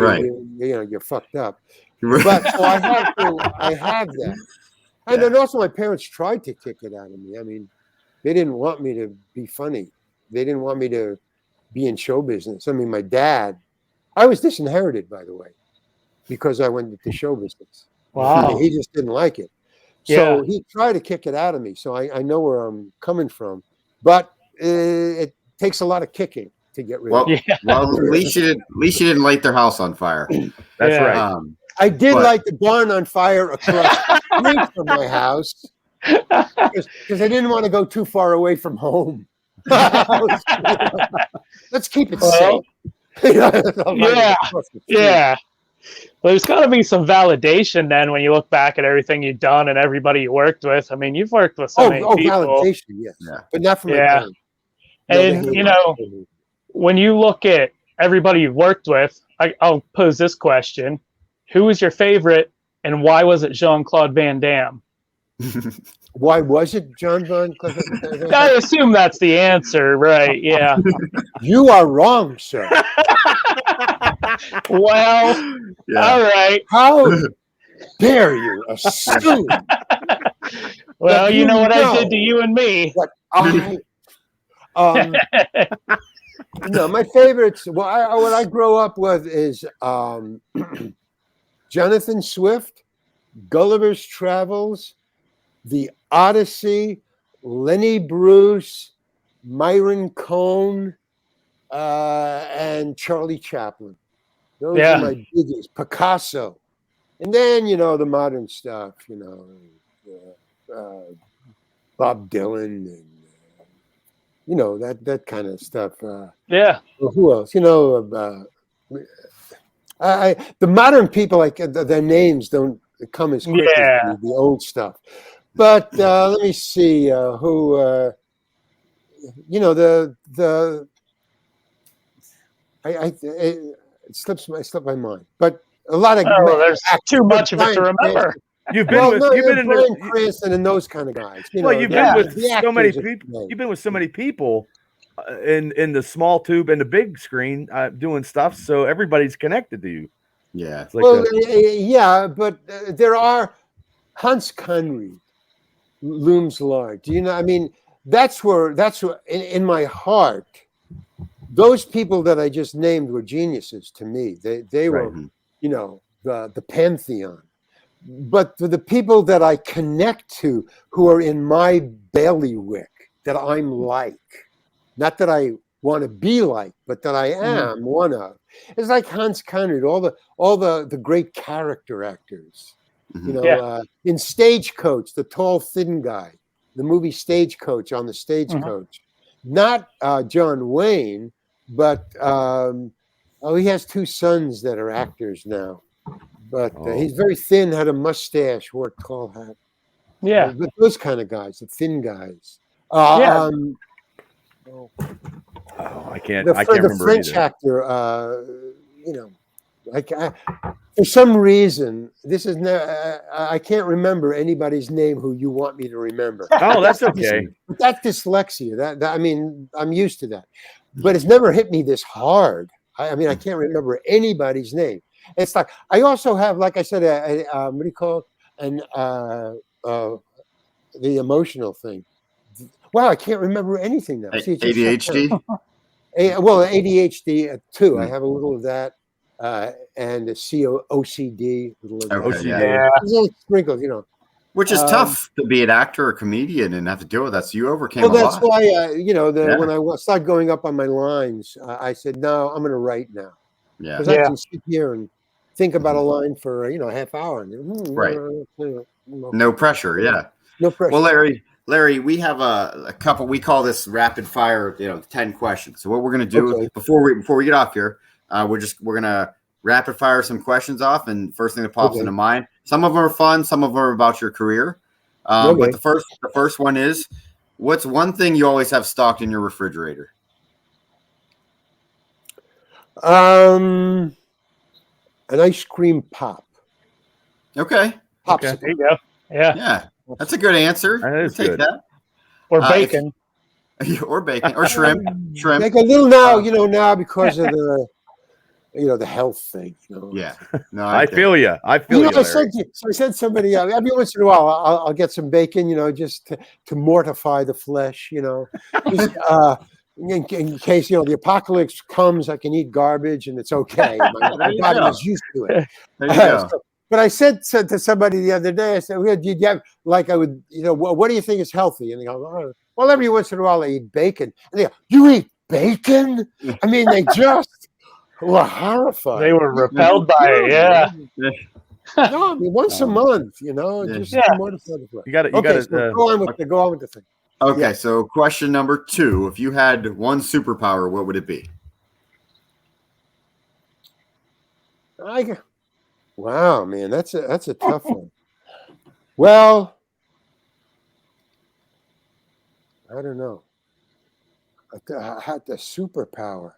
you're fucked up. But so I have that, and then also my parents tried to kick it out of me. I mean, they didn't want me to be funny. They didn't want me to be in show business. I mean, my dad, I was disinherited, by the way, because I went into show business. Wow. He just didn't like it. So he tried to kick it out of me. So I know where I'm coming from. But it takes a lot of kicking to get rid of it. Well, at least you didn't light their house on fire. That's right. I did light the barn on fire across the street from my house because I didn't want to go too far away from home. Let's keep it safe. Yeah. Well, there's got to be some validation then when you look back at everything you've done and everybody you worked with. I mean, you've worked with so many people. Validation, yes. Yeah. But not from my parents. And, when you look at everybody you've worked with, I'll pose this question. Who was your favorite and why was it Jean-Claude Van Damme? Why was it Jean-Claude Van Damme? I assume that's the answer, right? Yeah. You are wrong, sir. Well, all right. How dare you assume? Well, you know what I did to you and me. What no, my favorites. What I grew up with is Jonathan Swift, Gulliver's Travels, The Odyssey, Lenny Bruce, Myron Cohn, and Charlie Chaplin. Those are my biggies. Picasso, and then the modern stuff. Bob Dylan and. That kind of stuff. Who else? The modern people, like their names don't come as quick as the old stuff. But let me see who. It slips my mind. But a lot of there's too much of it to remember. You've been in Bryan Cranston and those kind of guys. You've been with so many people. You've been with so many people in the small tube and the big screen doing stuff, so everybody's connected to you. Yeah. It's like Well, yeah, but there are Hans Conried looms large. Do you know? I mean, that's where in my heart, those people that I just named were geniuses to me. They were, Right. you know, the pantheon. But for the people that I connect to who are in my bailiwick, that I'm like, not that I want to be like, but that I am one of. It's like Hans Conried, all the great character actors. You know, in Stagecoach, the tall, thin guy, the movie Stagecoach on the Stagecoach. Not John Wayne, but he has two sons that are actors now. But he's very thin, had a mustache, wore a tall hat. Yeah. But those kind of guys, the thin guys. Yeah. I can't The remember French either. actor, you know, for some reason, this is I can't remember anybody's name who you want me to remember. Oh, that's okay. That's dyslexia. That I mean, I'm used to that, but it's never hit me this hard. I mean, I can't remember anybody's name. It's like I also have, like I said, what do you call it? The emotional thing. Wow, I can't remember anything now. See, ADHD. Well, ADHD too. I have a little of that, and OCD. A little of Okay, that. yeah. Little sprinkles, you know. Which is tough to be an actor or comedian and have to deal with that. So you overcame Well, a that's lot. why you know when I started going up on my lines, I said, "No, I'm going to write now." Yeah. Because I can sit here and think about a line for a half hour. Right. No pressure. Yeah. No pressure. Well, Larry, we have a couple. We call this rapid fire. 10 questions. So what we're gonna do before we get off here, we're gonna rapid fire some questions off, and first thing that pops into mind. Some of them are fun. Some of them are about your career. But the first one is, what's one thing you always have stocked in your refrigerator? An ice cream pop. Okay. Popsicle. There you go. Yeah. Yeah, that's a good answer. That is Take good. that. Or bacon. Or bacon or shrimp. Like a little now, because of the health thing. Yeah. No, I feel you. I feel you. I said to somebody every once in a while I'll get some bacon, just to mortify the flesh, just, in case the apocalypse comes, I can eat garbage and it's okay. My body is used to it. There you go. But I said to somebody the other day, I said, "Well, do you have what do you think is healthy?" And they go, "Oh, well, every once in a while I eat bacon." And they go, "You eat bacon?" I mean, they just were horrified. They were repelled by it. Yeah. No, I mean, once a month, just to mortify the flesh. You got to. So go on with the thing. Okay, Yeah. so question number 2: if you had one superpower, what would it be? Wow, man, that's a tough one. Well, I don't know. I had the superpower.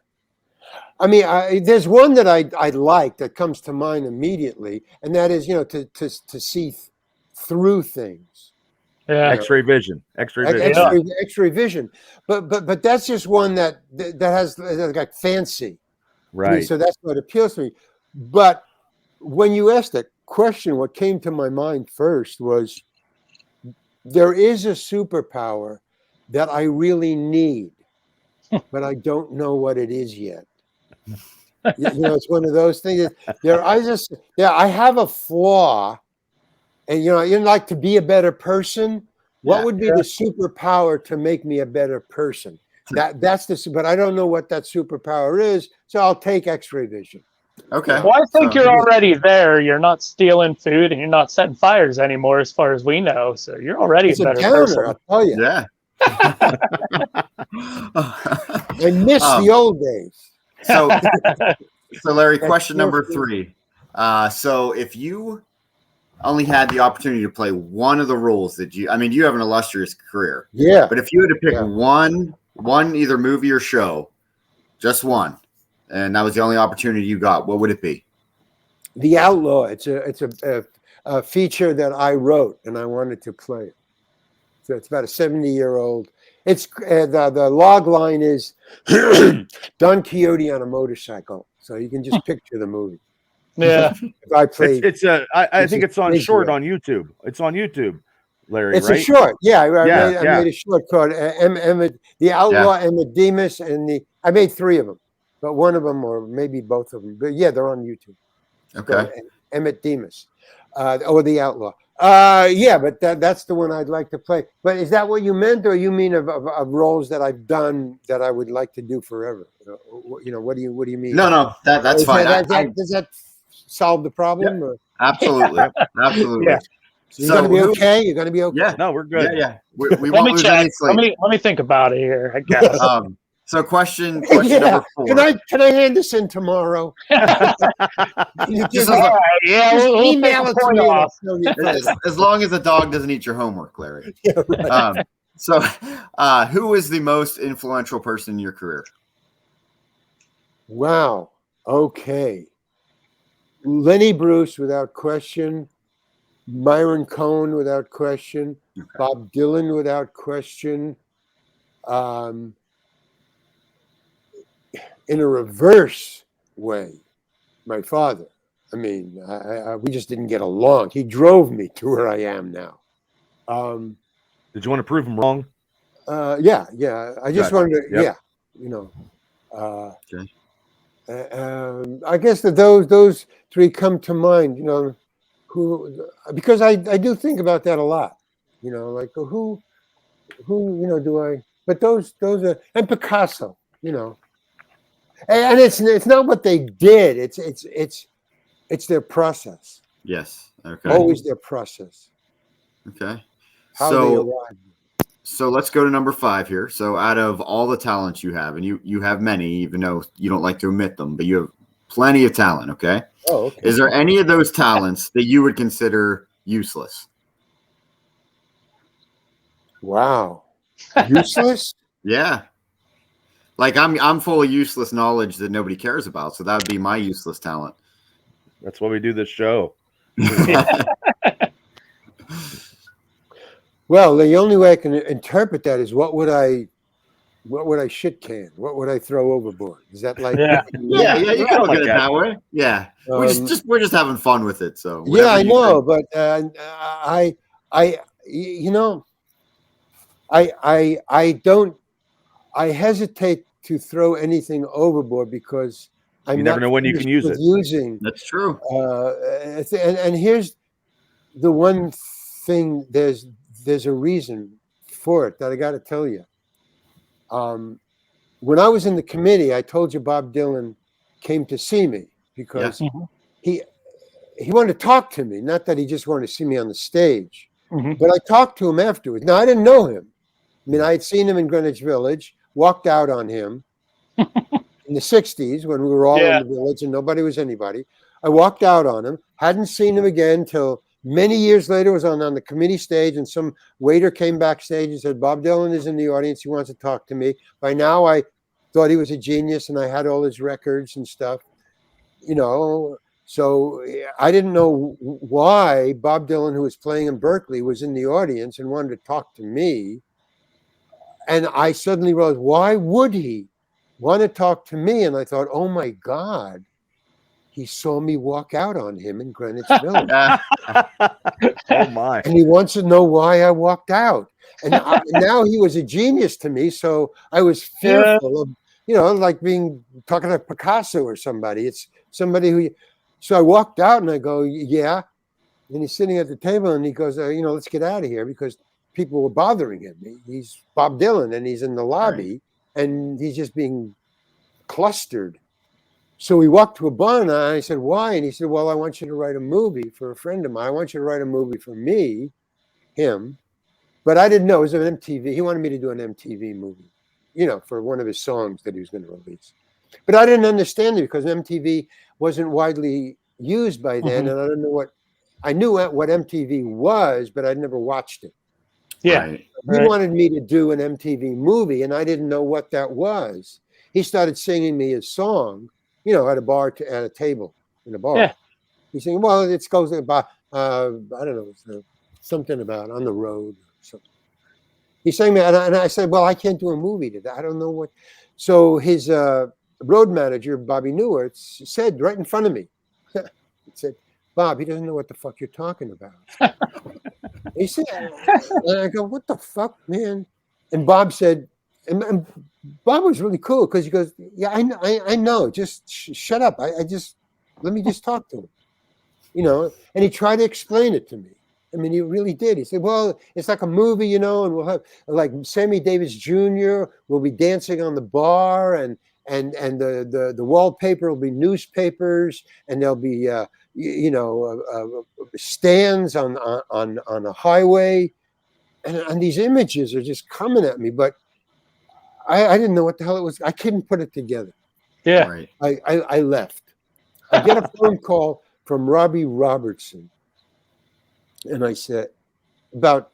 I mean, there's one that I like that comes to mind immediately, and that is, to see through things. Yeah. X-ray vision. X-ray vision. But that's just one that has like fancy. Right. I mean, so that's what appeals to me. But when you asked that question, what came to my mind first was there is a superpower that I really need, but I don't know what it is yet. It's one of those things. I have a flaw, and you'd like to be a better person. What would be the superpower to make me a better person? But I don't know what that superpower is, so I'll take X-ray vision. Okay. Well, I think you're already there. You're not stealing food and you're not setting fires anymore, as far as we know. So you're already It's a better downer, person. I'll tell you. Yeah. I miss the old days. So Larry, question number 3. So if you only had the opportunity to play one of the roles that you have an illustrious career. Yeah. But if you had to pick one either movie or show, just one, and that was the only opportunity you got, what would it be? The Outlaw. It's a feature that I wrote and I wanted to play it. So it's about a 70-year-old. It's the log line is Don Quixote on a motorcycle, so you can just picture the movie. Yeah. If I played, I think it's on crazy, short yeah. on YouTube. It's on YouTube, Larry. It's right? a short. Yeah, I Yeah, made a short called the Outlaw, Emmett Demus, and I made 3 of them, but one of them or maybe both of them. But yeah, they're on YouTube. Okay. Emmett Demus, or the Outlaw. Yeah, but that's the one I'd like to play. But is that what you meant, or you mean of roles that I've done that I would like to do forever? You know, what do you mean? No, that's fine. Does that solve the problem? Or? Absolutely. Absolutely. Yeah. So you're gonna be okay. You're gonna be okay. Yeah. No, we're good. Yeah. We Let won't me lose check. any sleep. Let me think about it here, I guess. So question Yeah. number 4. Can I hand this in tomorrow? Can you Just just, as, a- Yeah, just we'll email take it the to point me. And I'll off. show you credit. as long as the dog doesn't eat your homework, Larry. Yeah, right. So who is the most influential person in your career? Wow. Okay. Lenny Bruce, without question. Myron Cohen, without question. Okay. Bob Dylan, without question. In a reverse way, my father. I mean, we just didn't get along. He drove me to where I am now. Did you want to prove him wrong? Yeah. I just Gotcha. wanted to, Yep. Okay. I guess that those 3 come to mind, because I do think about that a lot, like who do I, but those are, and Picasso, and it's not what they did. It's their process. Yes. Okay. Always their process. Okay. How they arrived. So let's go to number 5 here. So out of all the talents you have, and you have many, even though you don't like to admit them, but you have plenty of talent. Okay. Oh, okay. Is there any of those talents that you would consider useless? Wow. Useless? Yeah. Like I'm full of useless knowledge that nobody cares about. So that would be my useless talent. That's why we do this show. Well, the only way I can interpret that is what would I shit can? What would I throw overboard? Is that like? Yeah. Yeah, you can look at it that way. Yeah, we're just having fun with it. So yeah, I know, think. but I hesitate to throw anything overboard because I'm You never not know when you can use finished it. with using. That's true. And here's the one thing. There's a reason for it that I got to tell you. When I was in the committee, I told you Bob Dylan came to see me because he wanted to talk to me. Not that he just wanted to see me on the stage, but I talked to him afterwards. Now I didn't know him. I mean, I had seen him in Greenwich Village, walked out on him in the 60s when we were all in the village and nobody was anybody. I walked out on him, hadn't seen him again till many years later. Was on the committee stage, and some waiter came backstage and said, Bob Dylan is in the audience. He wants to talk to me. By now, I thought he was a genius, and I had all his records and stuff, So I didn't know why Bob Dylan, who was playing in Berkeley, was in the audience and wanted to talk to me. And I suddenly realized, why would he want to talk to me? And I thought, oh, my God. He saw me walk out on him in Greenwich Village. Oh my! And he wants to know why I walked out. And now he was a genius to me, so I was fearful of, like talking to Picasso or somebody. It's somebody who. So I walked out and I go, yeah. And he's sitting at the table and he goes, let's get out of here because people were bothering him. He's Bob Dylan and he's in the lobby and he's just being clustered. So we walked to a bar and I said, why? And he said, well, I want you to write a movie for a friend of mine. I want you to write a movie for him. But I didn't know it was an MTV. He wanted me to do an MTV movie, for one of his songs that he was going to release. But I didn't understand it because MTV wasn't widely used by then. And I don't know I knew what MTV was, but I'd never watched it. Yeah. Right. He wanted me to do an MTV movie and I didn't know what that was. He started singing me his song. At a bar, at a table in a bar. Yeah. He's saying, well, it goes about, I don't know, something about on the road or something. He sang me, and I said, well, I can't do a movie today. I don't know what. So his road manager, Bobby Newart, said right in front of me, he said, Bob, he doesn't know what the fuck you're talking about. He said, and I go, what the fuck, man? And Bob said, and Bob was really cool because he goes, yeah, I know. Just shut up. Let me just talk to him. You know, and he tried to explain it to me. I mean, he really did. He said, well, it's like a movie, you know, and we'll have like Sammy Davis Jr. will be dancing on the bar, and the wallpaper will be newspapers, and there'll be stands on a highway, and these images are just coming at me, but I didn't know what the hell it was. I couldn't put it together. Yeah. Right. I left. I get a phone call from Robbie Robertson. And I said, about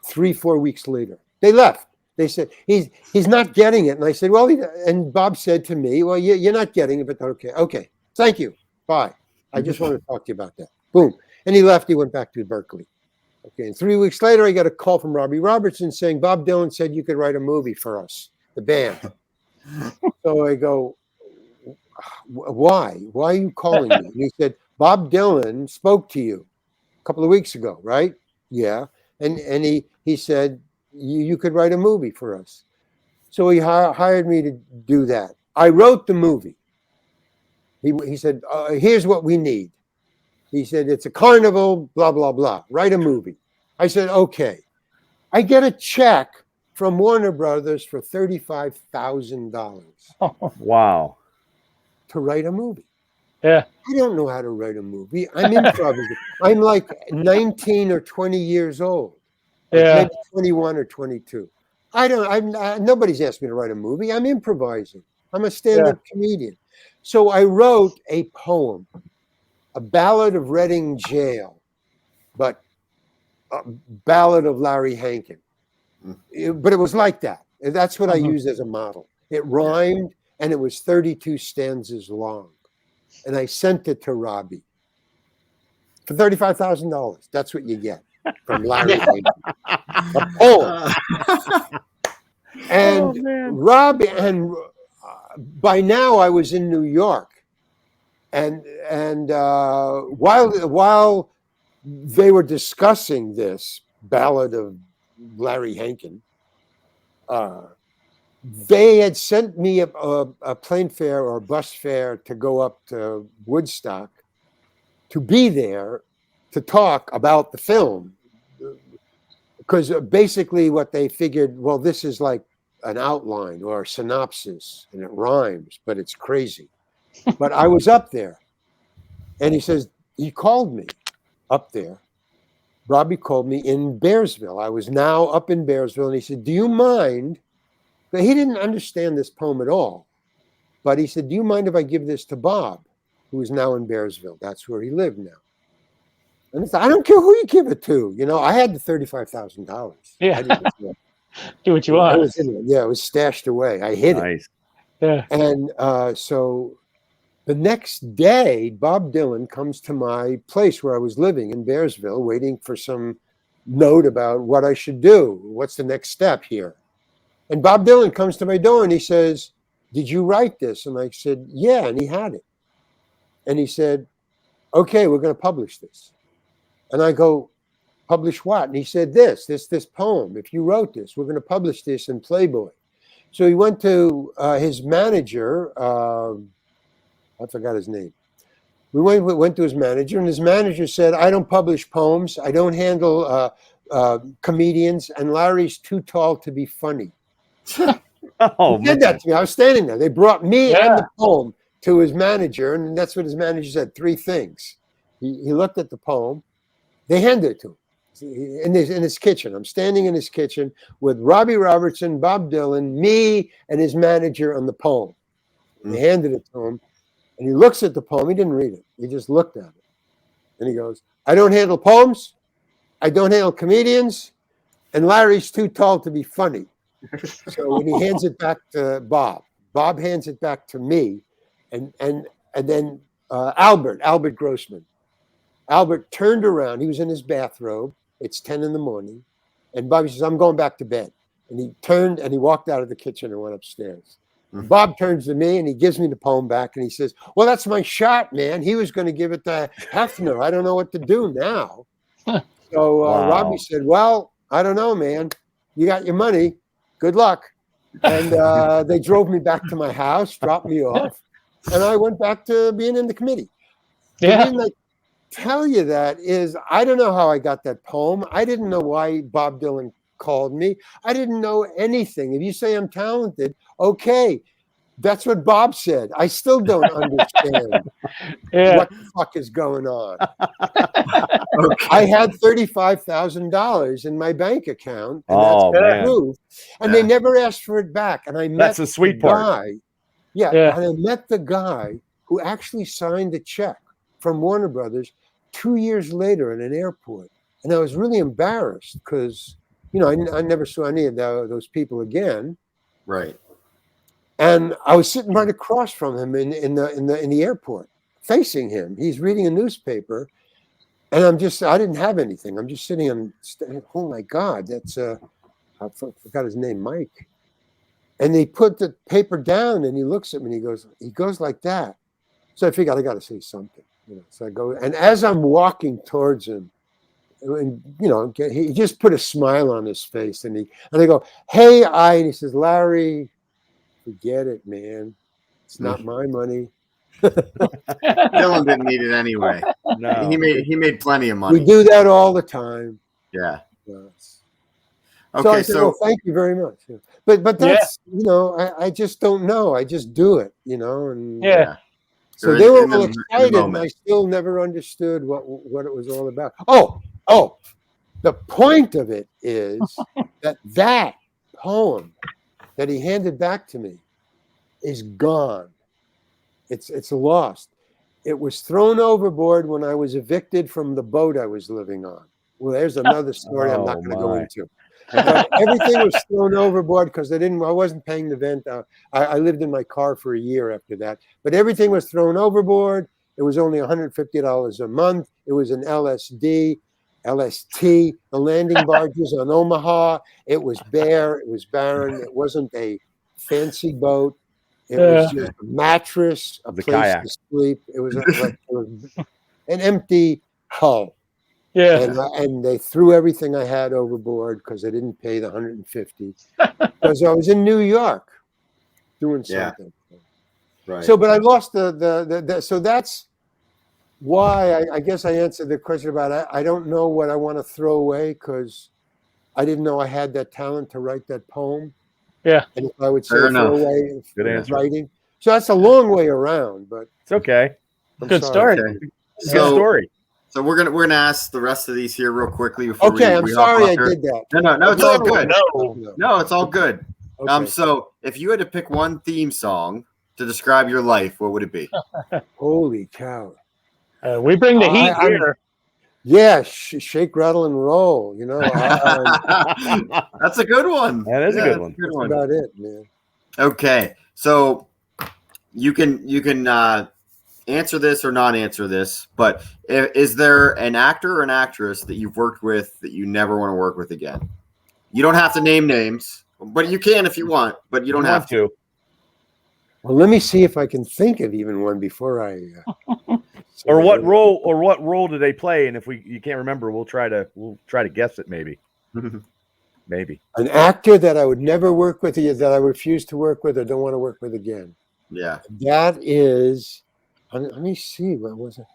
3-4 weeks later, they left. They said, he's not getting it. And I said, well, and Bob said to me, well, you're not getting it, but okay. Thank you. Bye. I just wanted to talk to you about that. Boom. And he left. He went back to Berkeley. Okay. And 3 weeks later, I got a call from Robbie Robertson saying, Bob Dylan said you could write a movie for us, the band. So I go, why? Why are you calling me? And he said, Bob Dylan spoke to you a couple of weeks ago, right? Yeah. And he said, you could write a movie for us. So he hired me to do that. I wrote the movie. He said, here's what we need. He said, it's a carnival, blah, blah, blah. Write a movie. I said, okay. I get a check from Warner Brothers for $35,000 Wow. to write a movie. Yeah. I don't know how to write a movie. I'm improvising. I'm like 19 or 20 years old. Yeah. Maybe 21 or 22. Nobody's asked me to write a movie. I'm improvising. I'm a stand-up comedian. So I wrote a poem, a ballad of Reading Jail, but a ballad of Larry Hankin. But it was like that. And that's what I used as a model. It rhymed, and it was 32 stanzas long. And I sent it to Robbie for $35,000. That's what you get from Larry Hankin. A poem. And Robbie, and by now I was in New York. And while they were discussing this ballad of Larry Hankin, they had sent me a plane fare or a bus fare to go up to Woodstock to be there to talk about the film. Because basically what they figured, well, this is like an outline or a synopsis, and it rhymes, but it's crazy. But I was up there, and he called me up there. Robbie called me in Bearsville. I was now up in Bearsville, and he said, do you mind? But he didn't understand this poem at all. But he said, do you mind if I give this to Bob, who is now in Bearsville? That's where he lived now. And I said, I don't care who you give it to. You know, I had the $35,000. Yeah. Do what you want. It was stashed away. I hid it. Yeah. And so the next day, Bob Dylan comes to my place where I was living in Bearsville, waiting for some note about what I should do. What's the next step here? And Bob Dylan comes to my door and he says, did you write this? And I said, yeah, and he had it. And he said, okay, we're going to publish this. And I go, publish what? And he said, this poem. If you wrote this, we're going to publish this in Playboy. So he went to his manager. I forgot his name. We went to his manager, and his manager said, I don't publish poems. I don't handle comedians, and Larry's too tall to be funny. Oh, he did that to me. I was standing there. They brought me and the poem to his manager, and that's what his manager said. 3 things. He looked at the poem. They handed it to him in his kitchen. I'm standing in his kitchen with Robbie Robertson, Bob Dylan, me, and his manager on the poem. And they handed it to him, and he looks at the poem. He didn't read it. He just looked at it. And he goes, I don't handle poems. I don't handle comedians. And Larry's too tall to be funny. So when he hands it back to Bob hands it back to me, and then Albert Grossman. Albert turned around. He was in his bathrobe. It's 10 in the morning. And Bobby says, I'm going back to bed. And he turned and he walked out of the kitchen and went upstairs. Mhm. Bob turns to me and he gives me the poem back and he says, well, that's my shot, man. He was going to give it to Hefner. I don't know what to do now. So Wow. Robbie said, well, I don't know, man. You got your money. Good luck. And they drove me back to my house, dropped me off, and I went back to being in the committee. The Yeah. reason I tell you that is I don't know how I got that poem. I didn't know why Bob Dylan called me. I didn't know anything. If you say I'm talented, okay. That's what Bob said. I still don't understand Yeah. what the fuck is going on. Okay. I had $35,000 in my bank account, and Oh, that's man. proof. And Yeah. they never asked for it back. And I met That's the sweet part. guy. Yeah, Yeah. and I met the guy who actually signed the check from Warner Brothers 2 years later in an airport. And I was really embarrassed because, you know, I never saw any of those people again. Right. And I was sitting right across from him in the airport, facing him. He's reading a newspaper, and I didn't have anything. I'm just sitting and oh my God, that's I forgot his name, Mike. And he put the paper down and he looks at me and he goes like that. So I figured I got to say something, you know. So I go, and as I'm walking towards him, and you know, he just put a smile on his face, and I go, hey, and he says, Larry, forget it, man. It's not my money. Dylan didn't need it anyway. No. He made plenty of money. We do that all the time. Yeah. Yes. Okay. So I said, well, thank you very much. Yeah. But that's, you know, I just don't know. I just do it, you know. And Yeah. so You're they were in all the excited, and moment. I still never understood what it was all about. Oh, the point of it is that poem that he handed back to me is gone. It's lost. It was thrown overboard when I was evicted from the boat I was living on. Well, there's another story I'm not Oh, going to go my. into. But everything was thrown overboard because I wasn't paying the rent. I lived in my car for a year after that. But everything was thrown overboard. It was only $150 a month. It was an LST, the landing barges on Omaha. It was bare. It was barren. It wasn't a fancy boat. It was just a mattress, a The place kayak. to sleep. It was an empty hull. Yeah. And they threw everything I had overboard because I didn't pay the $150 because I was in New York doing Yeah. something. Right. So, but I lost the so that's why I guess I answered the question about I don't know what I want to throw away because I didn't know I had that talent to write that poem. Yeah. And if I would say Fair throw enough. away Good answer. writing. So that's a long way around, but It's okay. I'm Good sorry. story. Okay. Good So, story. so we're gonna ask the rest of these here real quickly before Okay, I'm we sorry hop I off here. did that. No, it's all good. No. No, it's all good. Okay. So if you had to pick one theme song to describe your life, what would it be? Holy cow. We bring the heat I'm- here. Yeah, shake, rattle, and roll. You know, That's a good one. That is a good that's one. that's about it, man. Okay, so you can answer this or not answer this, but is there an actor or an actress that you've worked with that you never want to work with again? You don't have to name names, but you can if you want, but you don't have to. Well, let me see if I can think of even one before I. Or what role do they play? And if you can't remember, we'll try to guess it. Maybe. Maybe. An actor that I would never work with, that I refuse to work with, or don't want to work with again. Yeah. That is. Let me see. What was it?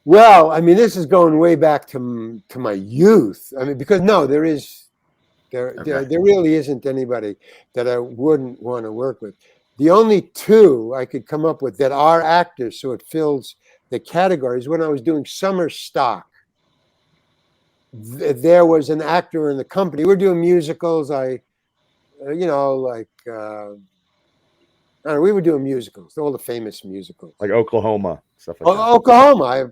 Well, I mean, this is going way back to my youth. I mean, because there really isn't anybody that I wouldn't want to work with. The only two I could come up with that are actors, so it fills the categories. When I was doing summer stock, there was an actor in the company. We're doing musicals. We were doing musicals, all the famous musicals. Like Oklahoma stuff like that. Oklahoma,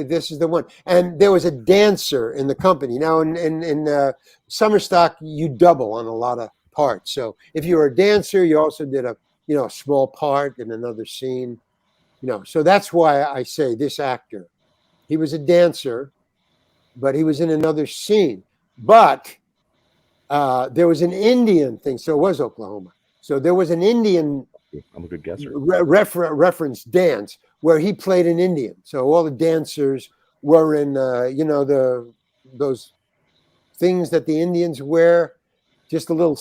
this is the one. And there was a dancer in the company. Now in summer stock, you double on a lot of parts. So if you were a dancer, you also did a small part in another scene. So that's why I say this actor. He was a dancer, but he was in another scene. But there was an Indian thing. So it was Oklahoma. So there was an Indian I'm a good guesser. reference dance where he played an Indian. So all the dancers were in, those things that the Indians wear, just a little,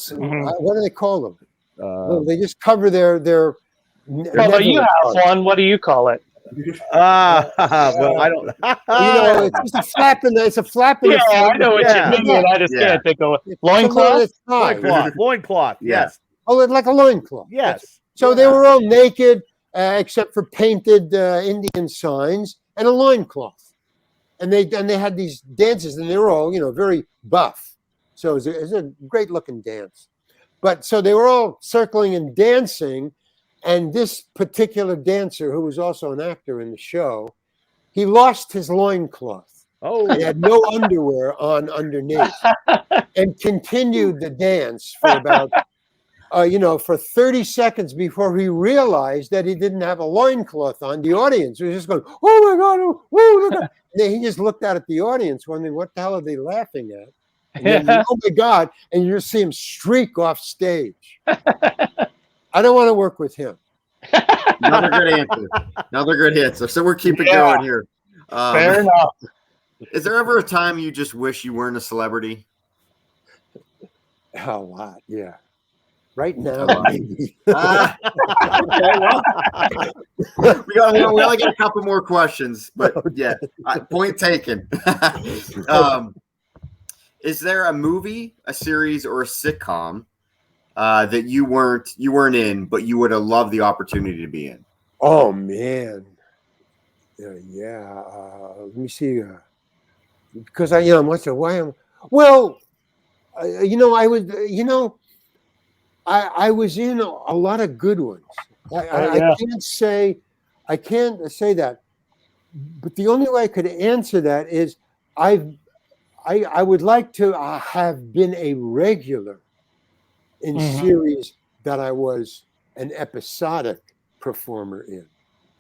what do they call them? Well, they just cover their Well, you have one. What do you call it? Well, I don't. it's just a flap in the. It's a flap in Yeah, the. I know what you mean. I just can't think of it. Loincloth? Loincloth. Yes. Oh, like a loincloth. Yes. So they were all naked, except for painted Indian signs and a loincloth, and they had these dances, and they were all very buff. So it was a great looking dance. But so they were all circling and dancing. And this particular dancer, who was also an actor in the show, he lost his loincloth. Oh, he had no underwear on underneath, and continued the dance for about, for 30 seconds before he realized that he didn't have a loincloth on. The audience was just going, "Oh my God! Oh my God!" And then he just looked out at the audience, wondering what the hell are they laughing at? And then, oh my God! And you just see him streak off stage. I don't want to work with him. Another good answer. Another good answer. So we're keeping going here. Fair enough. Is there ever a time you just wish you weren't a celebrity? A lot, yeah. Right now, maybe. Okay, well, we only got a couple more questions, but yeah, point taken. Is there a movie, a series, or a sitcom that you weren't in, but you would have loved the opportunity to be in? Oh man, yeah. Let me see. Because I'm watching. Why am? Well, I was. I was in a lot of good ones. I can't say that, but the only way I could answer that is I would like to have been a regular in series that I was an episodic performer in.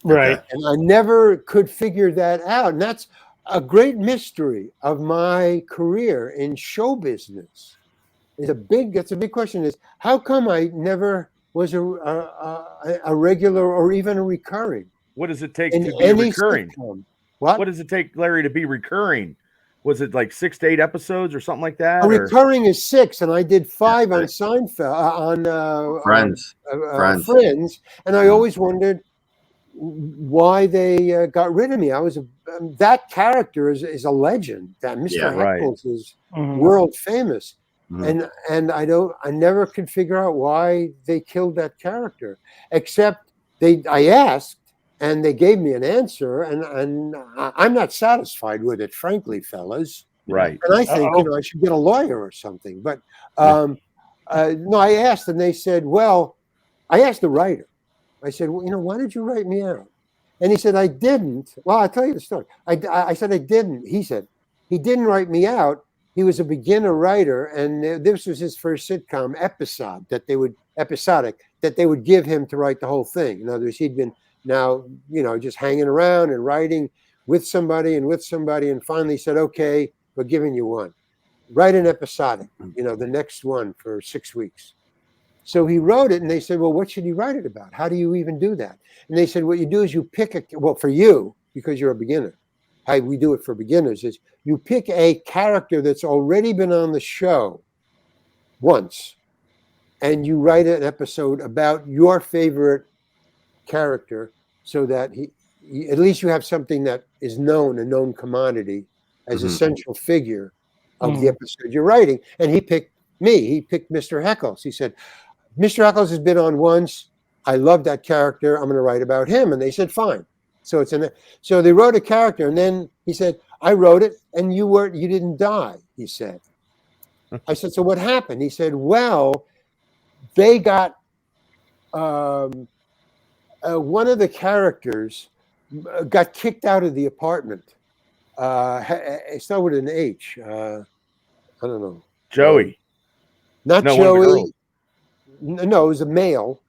Right. And I never could figure that out. And that's a great mystery of my career in show business. That's a big question, is how come I never was a regular or even a recurring? What does it take to be recurring? Sitcom. What does it take, Larry, to be recurring? Was it like 6 to 8 episodes or something like that? A recurring is 6, and I did 5 on Seinfeld, on Friends, and I always wondered why they got rid of me. I was that character is a legend. That Mr. Heckles is world famous, and I never could figure out why they killed that character. Except I asked, and they gave me an answer, and I'm not satisfied with it, frankly, fellas. Right. And I think I should get a lawyer or something. But no, I asked, and they said, well, I asked the writer. I said, well, why did you write me out? And he said, I didn't. Well, I'll tell you the story. I said, I didn't. He said, he didn't write me out. He was a beginner writer, and this was his first sitcom episodic that they would give him to write the whole thing. In other words, he'd been just hanging around and writing with somebody, and finally said, okay, we're giving you one. Write an episodic, the next one for 6 weeks. So he wrote it, and they said, well, what should he write it about? How do you even do that? And they said, what you do is you pick for you, because you're a beginner, how we do it for beginners is you pick a character that's already been on the show once, and you write an episode about your favorite character, so that he at least you have something that is known, a known commodity, as a central figure of the episode you're writing. And he picked me. He picked Mr. Heckles. He said, Mr. Heckles has been on once. I love that character. I'm going to write about him. And they said, fine. So so they wrote a character, and then he said, I wrote it, and you didn't die, he said. I said, so what happened? He said, well, they got one of the characters got kicked out of the apartment. It started with an H. I don't know. Joey. Not Joey. No, it was a male.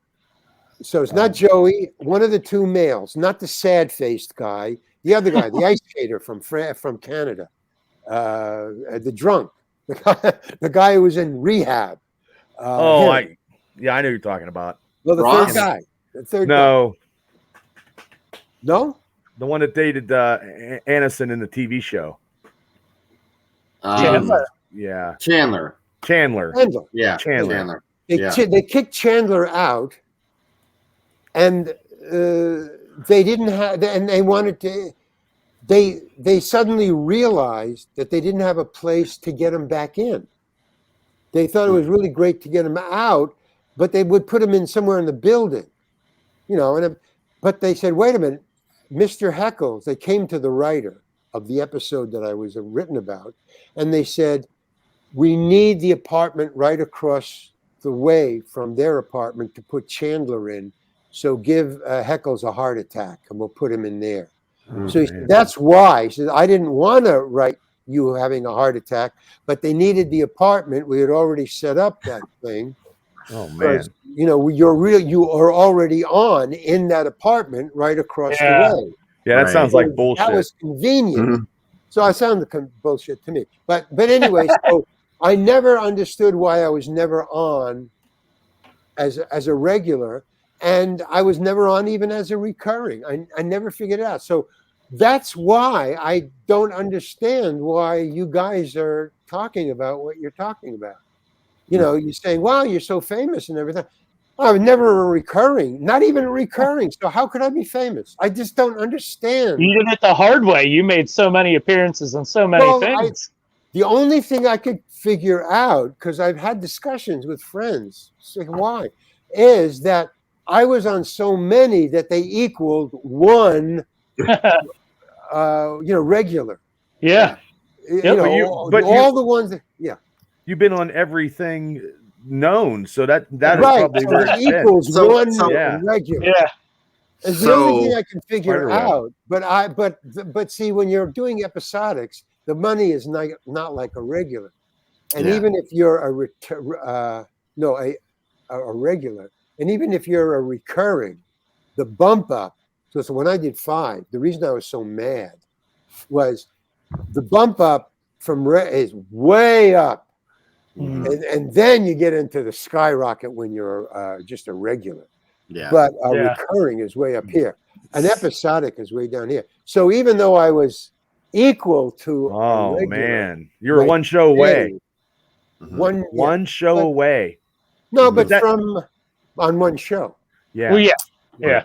So it's not Joey. One of the two males, not the sad-faced guy. The other guy, the ice skater from Canada, the drunk. The guy who was in rehab. Oh, him. I know who you're talking about. Well, the Ross? third guy. The third guy. No, No? the one that dated Aniston in the TV show. Chandler. Yeah, Chandler. Chandler. Chandler. Yeah. Chandler. They kicked Chandler out, and they didn't have, and they wanted to. They suddenly realized that they didn't have a place to get him back in. They thought it was really great to get him out, but they would put him in somewhere in the building, but they said, wait a minute, Mr. Heckles. They came to the writer of the episode that I was written about, and they said, we need the apartment right across the way from their apartment to put Chandler in. So give Heckles a heart attack, and we'll put him in there. So he said, that's why. He said, I didn't want to write you having a heart attack, but they needed the apartment. We had already set up that thing. Oh man! You are already on in that apartment right across the way. Yeah, that Right. sounds like bullshit. That was convenient. Mhm. So I sounded bullshit to me. But anyway, so I never understood why I was never on as a regular, and I was never on even as a recurring. I never figured it out. So that's why I don't understand why you guys are talking about what you're talking about. You're saying, wow, you're so famous and everything. I was never a recurring, not even a recurring. So how could I be famous? I just don't understand. You did it the hard way. You made so many appearances on so many things. The only thing I could figure out, because I've had discussions with friends, saying why, is that I was on so many that they equaled one, regular. Yeah. but all the ones that, You've been on everything known, so that is right. probably So where it it's been. equals one yeah. regular. Yeah. It's the only thing I can figure Quite right. out. But see, when you're doing episodics, the money is not like a regular. And Yeah. even if you're a regular, and even if you're a recurring, the bump up. So when I did 5, the reason I was so mad was the bump up is way up. Mhm. And then you get into the skyrocket when you're just a regular. Yeah. But a Yeah. recurring is way up here. An episodic is way down here. So even though I was equal to a Oh regular, man, you're like, one show away. Mhm. One show But- away. No, but That- from on one show. Yeah. Well, yeah. Yeah.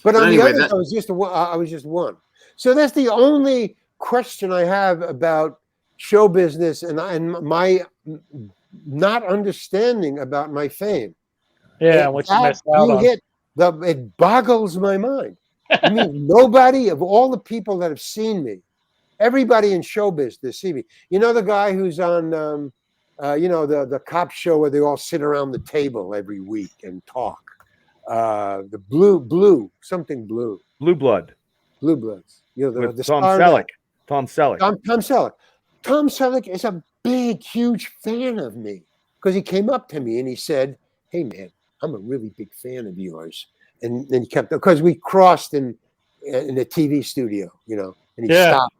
But on Anyway, the others, I was just one. So that's the only question I have about show business and my not understanding about my fame. Yeah. What you missed out on. It boggles my mind. I mean, nobody of all the people that have seen me, everybody in show business see me. You know the guy who's on, the cop show where they all sit around the table every week and talk. The blue, Blue Blood. Blue Bloods. With the Tom star of Selleck. that. Tom Selleck. Tom Selleck. Tom Selleck is a big, huge fan of me because he came up to me and he said, "Hey, man, I'm a really big fan of yours." And then he kept, because we crossed in a TV studio, and he stopped.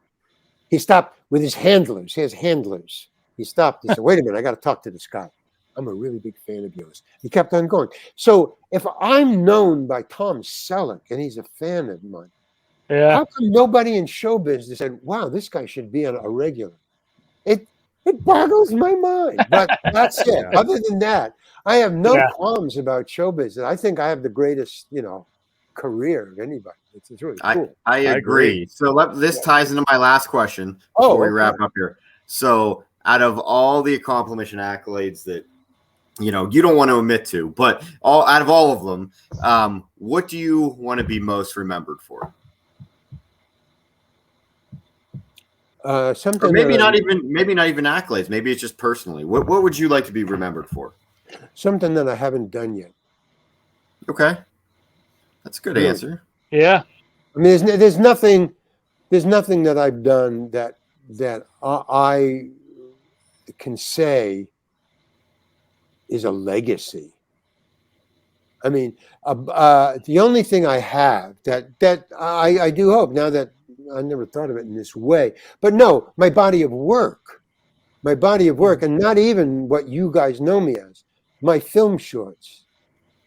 He stopped with his handlers. He has handlers. He stopped. He said, "Wait a minute, I got to talk to this guy. I'm a really big fan of yours." He kept on going. So if I'm known by Tom Selleck and he's a fan of mine, Yeah. how come nobody in show business said, "Wow, this guy should be a regular"? It boggles my mind. But that's it. Yeah. Other than that, I have no Yeah. qualms about show business. I think I have the greatest, career of anybody. It's really cool. I agree. So this ties into my last question before we wrap up here. So out of all the accomplishments and accolades that you don't want to admit to, but out of all of them, what do you want to be most remembered for? Something Or maybe that not even accolades. Maybe it's just personally. What would you like to be remembered for? something that I haven't done yet. Okay, that's a good Yeah. answer. Yeah. I mean, there's nothing that I've done that I can say is a legacy. I mean, the only thing I have that I do hope, now that I never thought of it in this way, but no, my body of work. my body of work, and not even what you guys know me as, my film shorts.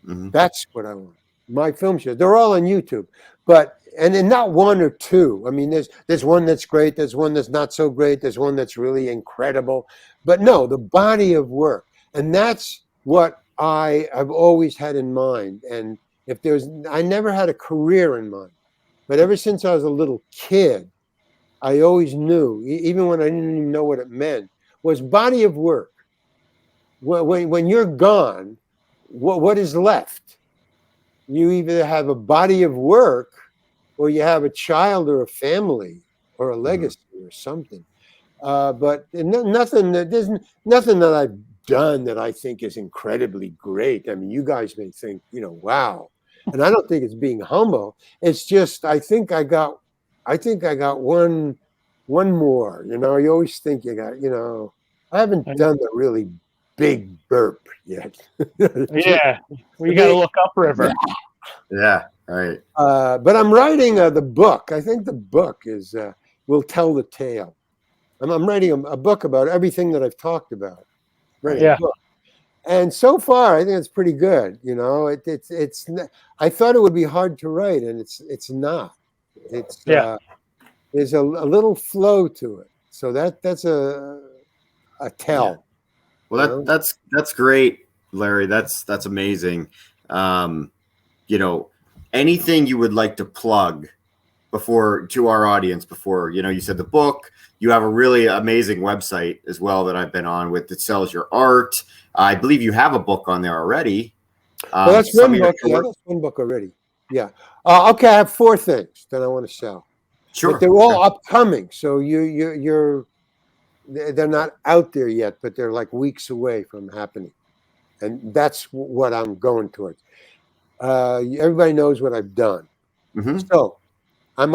Mhm. That's what I want. My film shorts. They're all on YouTube, but and not one or two. I mean, there's one that's great. There's one that's not so great. There's one that's really incredible. But no, the body of work, and that's what I have always had in mind. And I never had a career in mind, but ever since I was a little kid, I always knew, even when I didn't even know what it meant, was body of work. When you're gone, what is left? You either have a body of work, or you have a child or a family or a legacy or something. But nothing there's nothing that I've done that I think is incredibly great. I mean, you guys may think, wow. And I don't think it's being humble. It's just I think I got one more. You always think you got, I haven't done the really big burp yet. Yeah, we got to look upriver. Yeah, right. But I'm writing the book. I think the book will tell the tale. I'm writing a book about everything that I've talked about. Writing a book. And so far, I think it's pretty good. It's. I thought it would be hard to write, and it's not. There's a little flow to it. So that's a tell. Yeah. Well, that's great, Larry. That's amazing. Anything you would like to plug to our audience before, you said the book, you have a really amazing website as well that I've been on with that sells your art. I believe you have a book on there already. Well, that's one book. Yeah, that's one book already. Yeah. Okay. I have 4 things that I want to sell. Sure. But they're all upcoming. So they're not out there yet, but they're like weeks away from happening. And that's what I'm going towards. Everybody knows what I've done. Mm-hmm. So I'm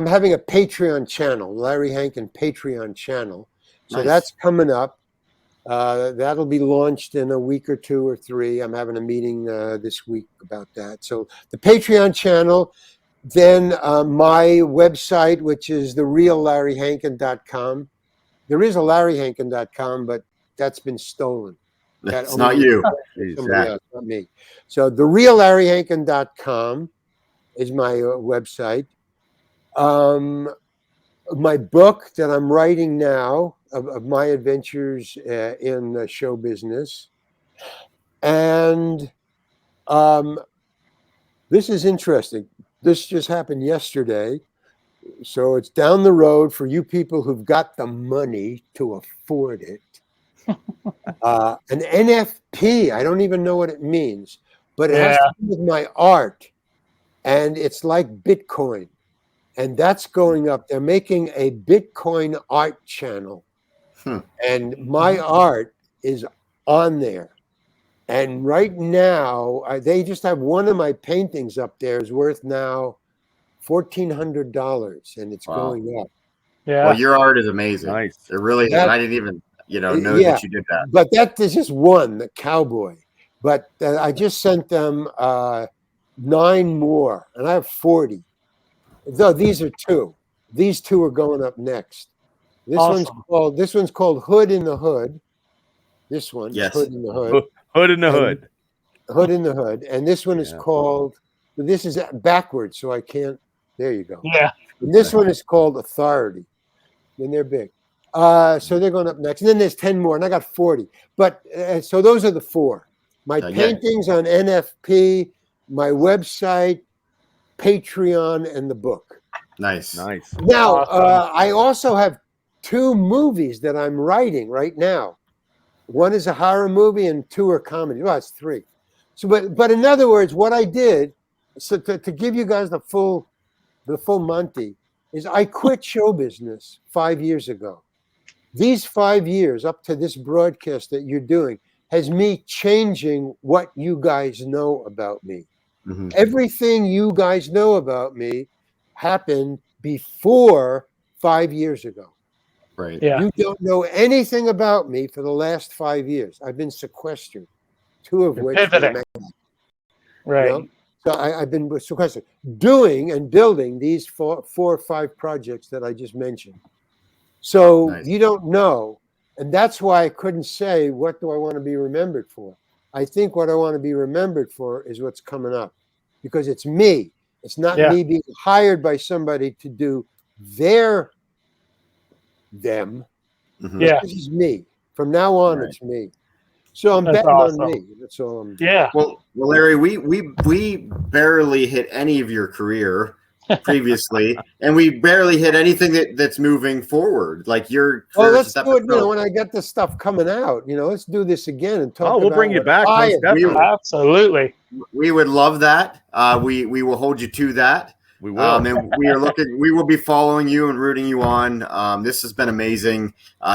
having a Patreon channel, Larry Hankin Patreon channel. So that's coming up. That'll be launched in a week or 2 or 3. I'm having a meeting this week about that. So the Patreon channel, then my website, which is thereallarryhankin.com. There is a larryhankin.com, but that's been stolen. That's not you. Somebody else, not me. So thereallarryhankin.com is my website. My book that I'm writing now of my adventures in show business. And this is interesting. This just happened yesterday. So it's down the road for you people who've got the money to afford it. An NFP, I don't even know what it means, but it has to do with my art. And it's like Bitcoin. And that's going up. They're making a Bitcoin art channel. And my art is on there. And right now, they just have one of my paintings up there is worth now $1,400, and it's going up. Yeah. Well, your art is amazing. Nice. It really is. I didn't even, know that you did that. But that is just one, the cowboy. But I just sent them 9 more, and I have 40. Though these are 2. These 2 are going up next. This one's called Hood in the Hood. This one, Hood in the Hood. Hood in the Hood. Hood in the Hood. And this one is called, this is backwards, so I can't, there you go. Yeah. And this one is called Authority. And they're big. So they're going up next. And then there's 10 more, and I got 40. But so those are the 4. My paintings on NFP, my website, Patreon, and the book. Nice. Now, I also have 2 movies that I'm writing right now. One is a horror movie and 2 are comedy. Well, it's 3. So, but in other words, what I did, so to give you guys the full Monty, is I quit show business 5 years ago. These 5 years up to this broadcast that you're doing has me changing what you guys know about me. Mm-hmm. Everything you guys know about me happened before 5 years ago. Right. Yeah. You don't know anything about me for the last 5 years. I've been sequestered, 2 of which. Right. So I've been sequestered, doing and building these 4 or 5 projects that I just mentioned. So you don't know. And that's why I couldn't say, what do I want to be remembered for? I think what I want to be remembered for is what's coming up, because it's me. It's not me being hired by somebody to do them. Yeah. This is me. From now on, it's me. So I'm That's betting awesome. on me. That's all I'm doing. Yeah. Well, Larry, we barely hit any of your career previously, and we barely hit anything that's moving forward. Like your Well, let's first do it. episode. When I get this stuff coming out, let's do this again and talk. Oh, we'll about bring you what back. I Most have definitely. done. Absolutely. We would love that. We will hold you to that. We will. And we will be following you and rooting you on. This has been amazing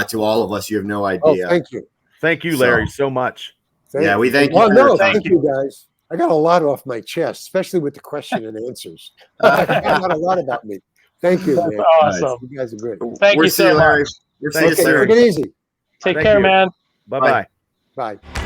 to all of us. You have no idea. Oh, thank you. Thank you, Larry, so much. We thank you. Well, for your no, time. thank you guys. I got a lot off my chest, especially with the question and answers. I got a lot about me. Thank you, That's man. awesome. You guys are great. Thank We'll you see so you, Larry. much. We'll see Thanks, you, Okay, Larry. take it easy. Take Thank care, you. man. Bye-bye. Bye.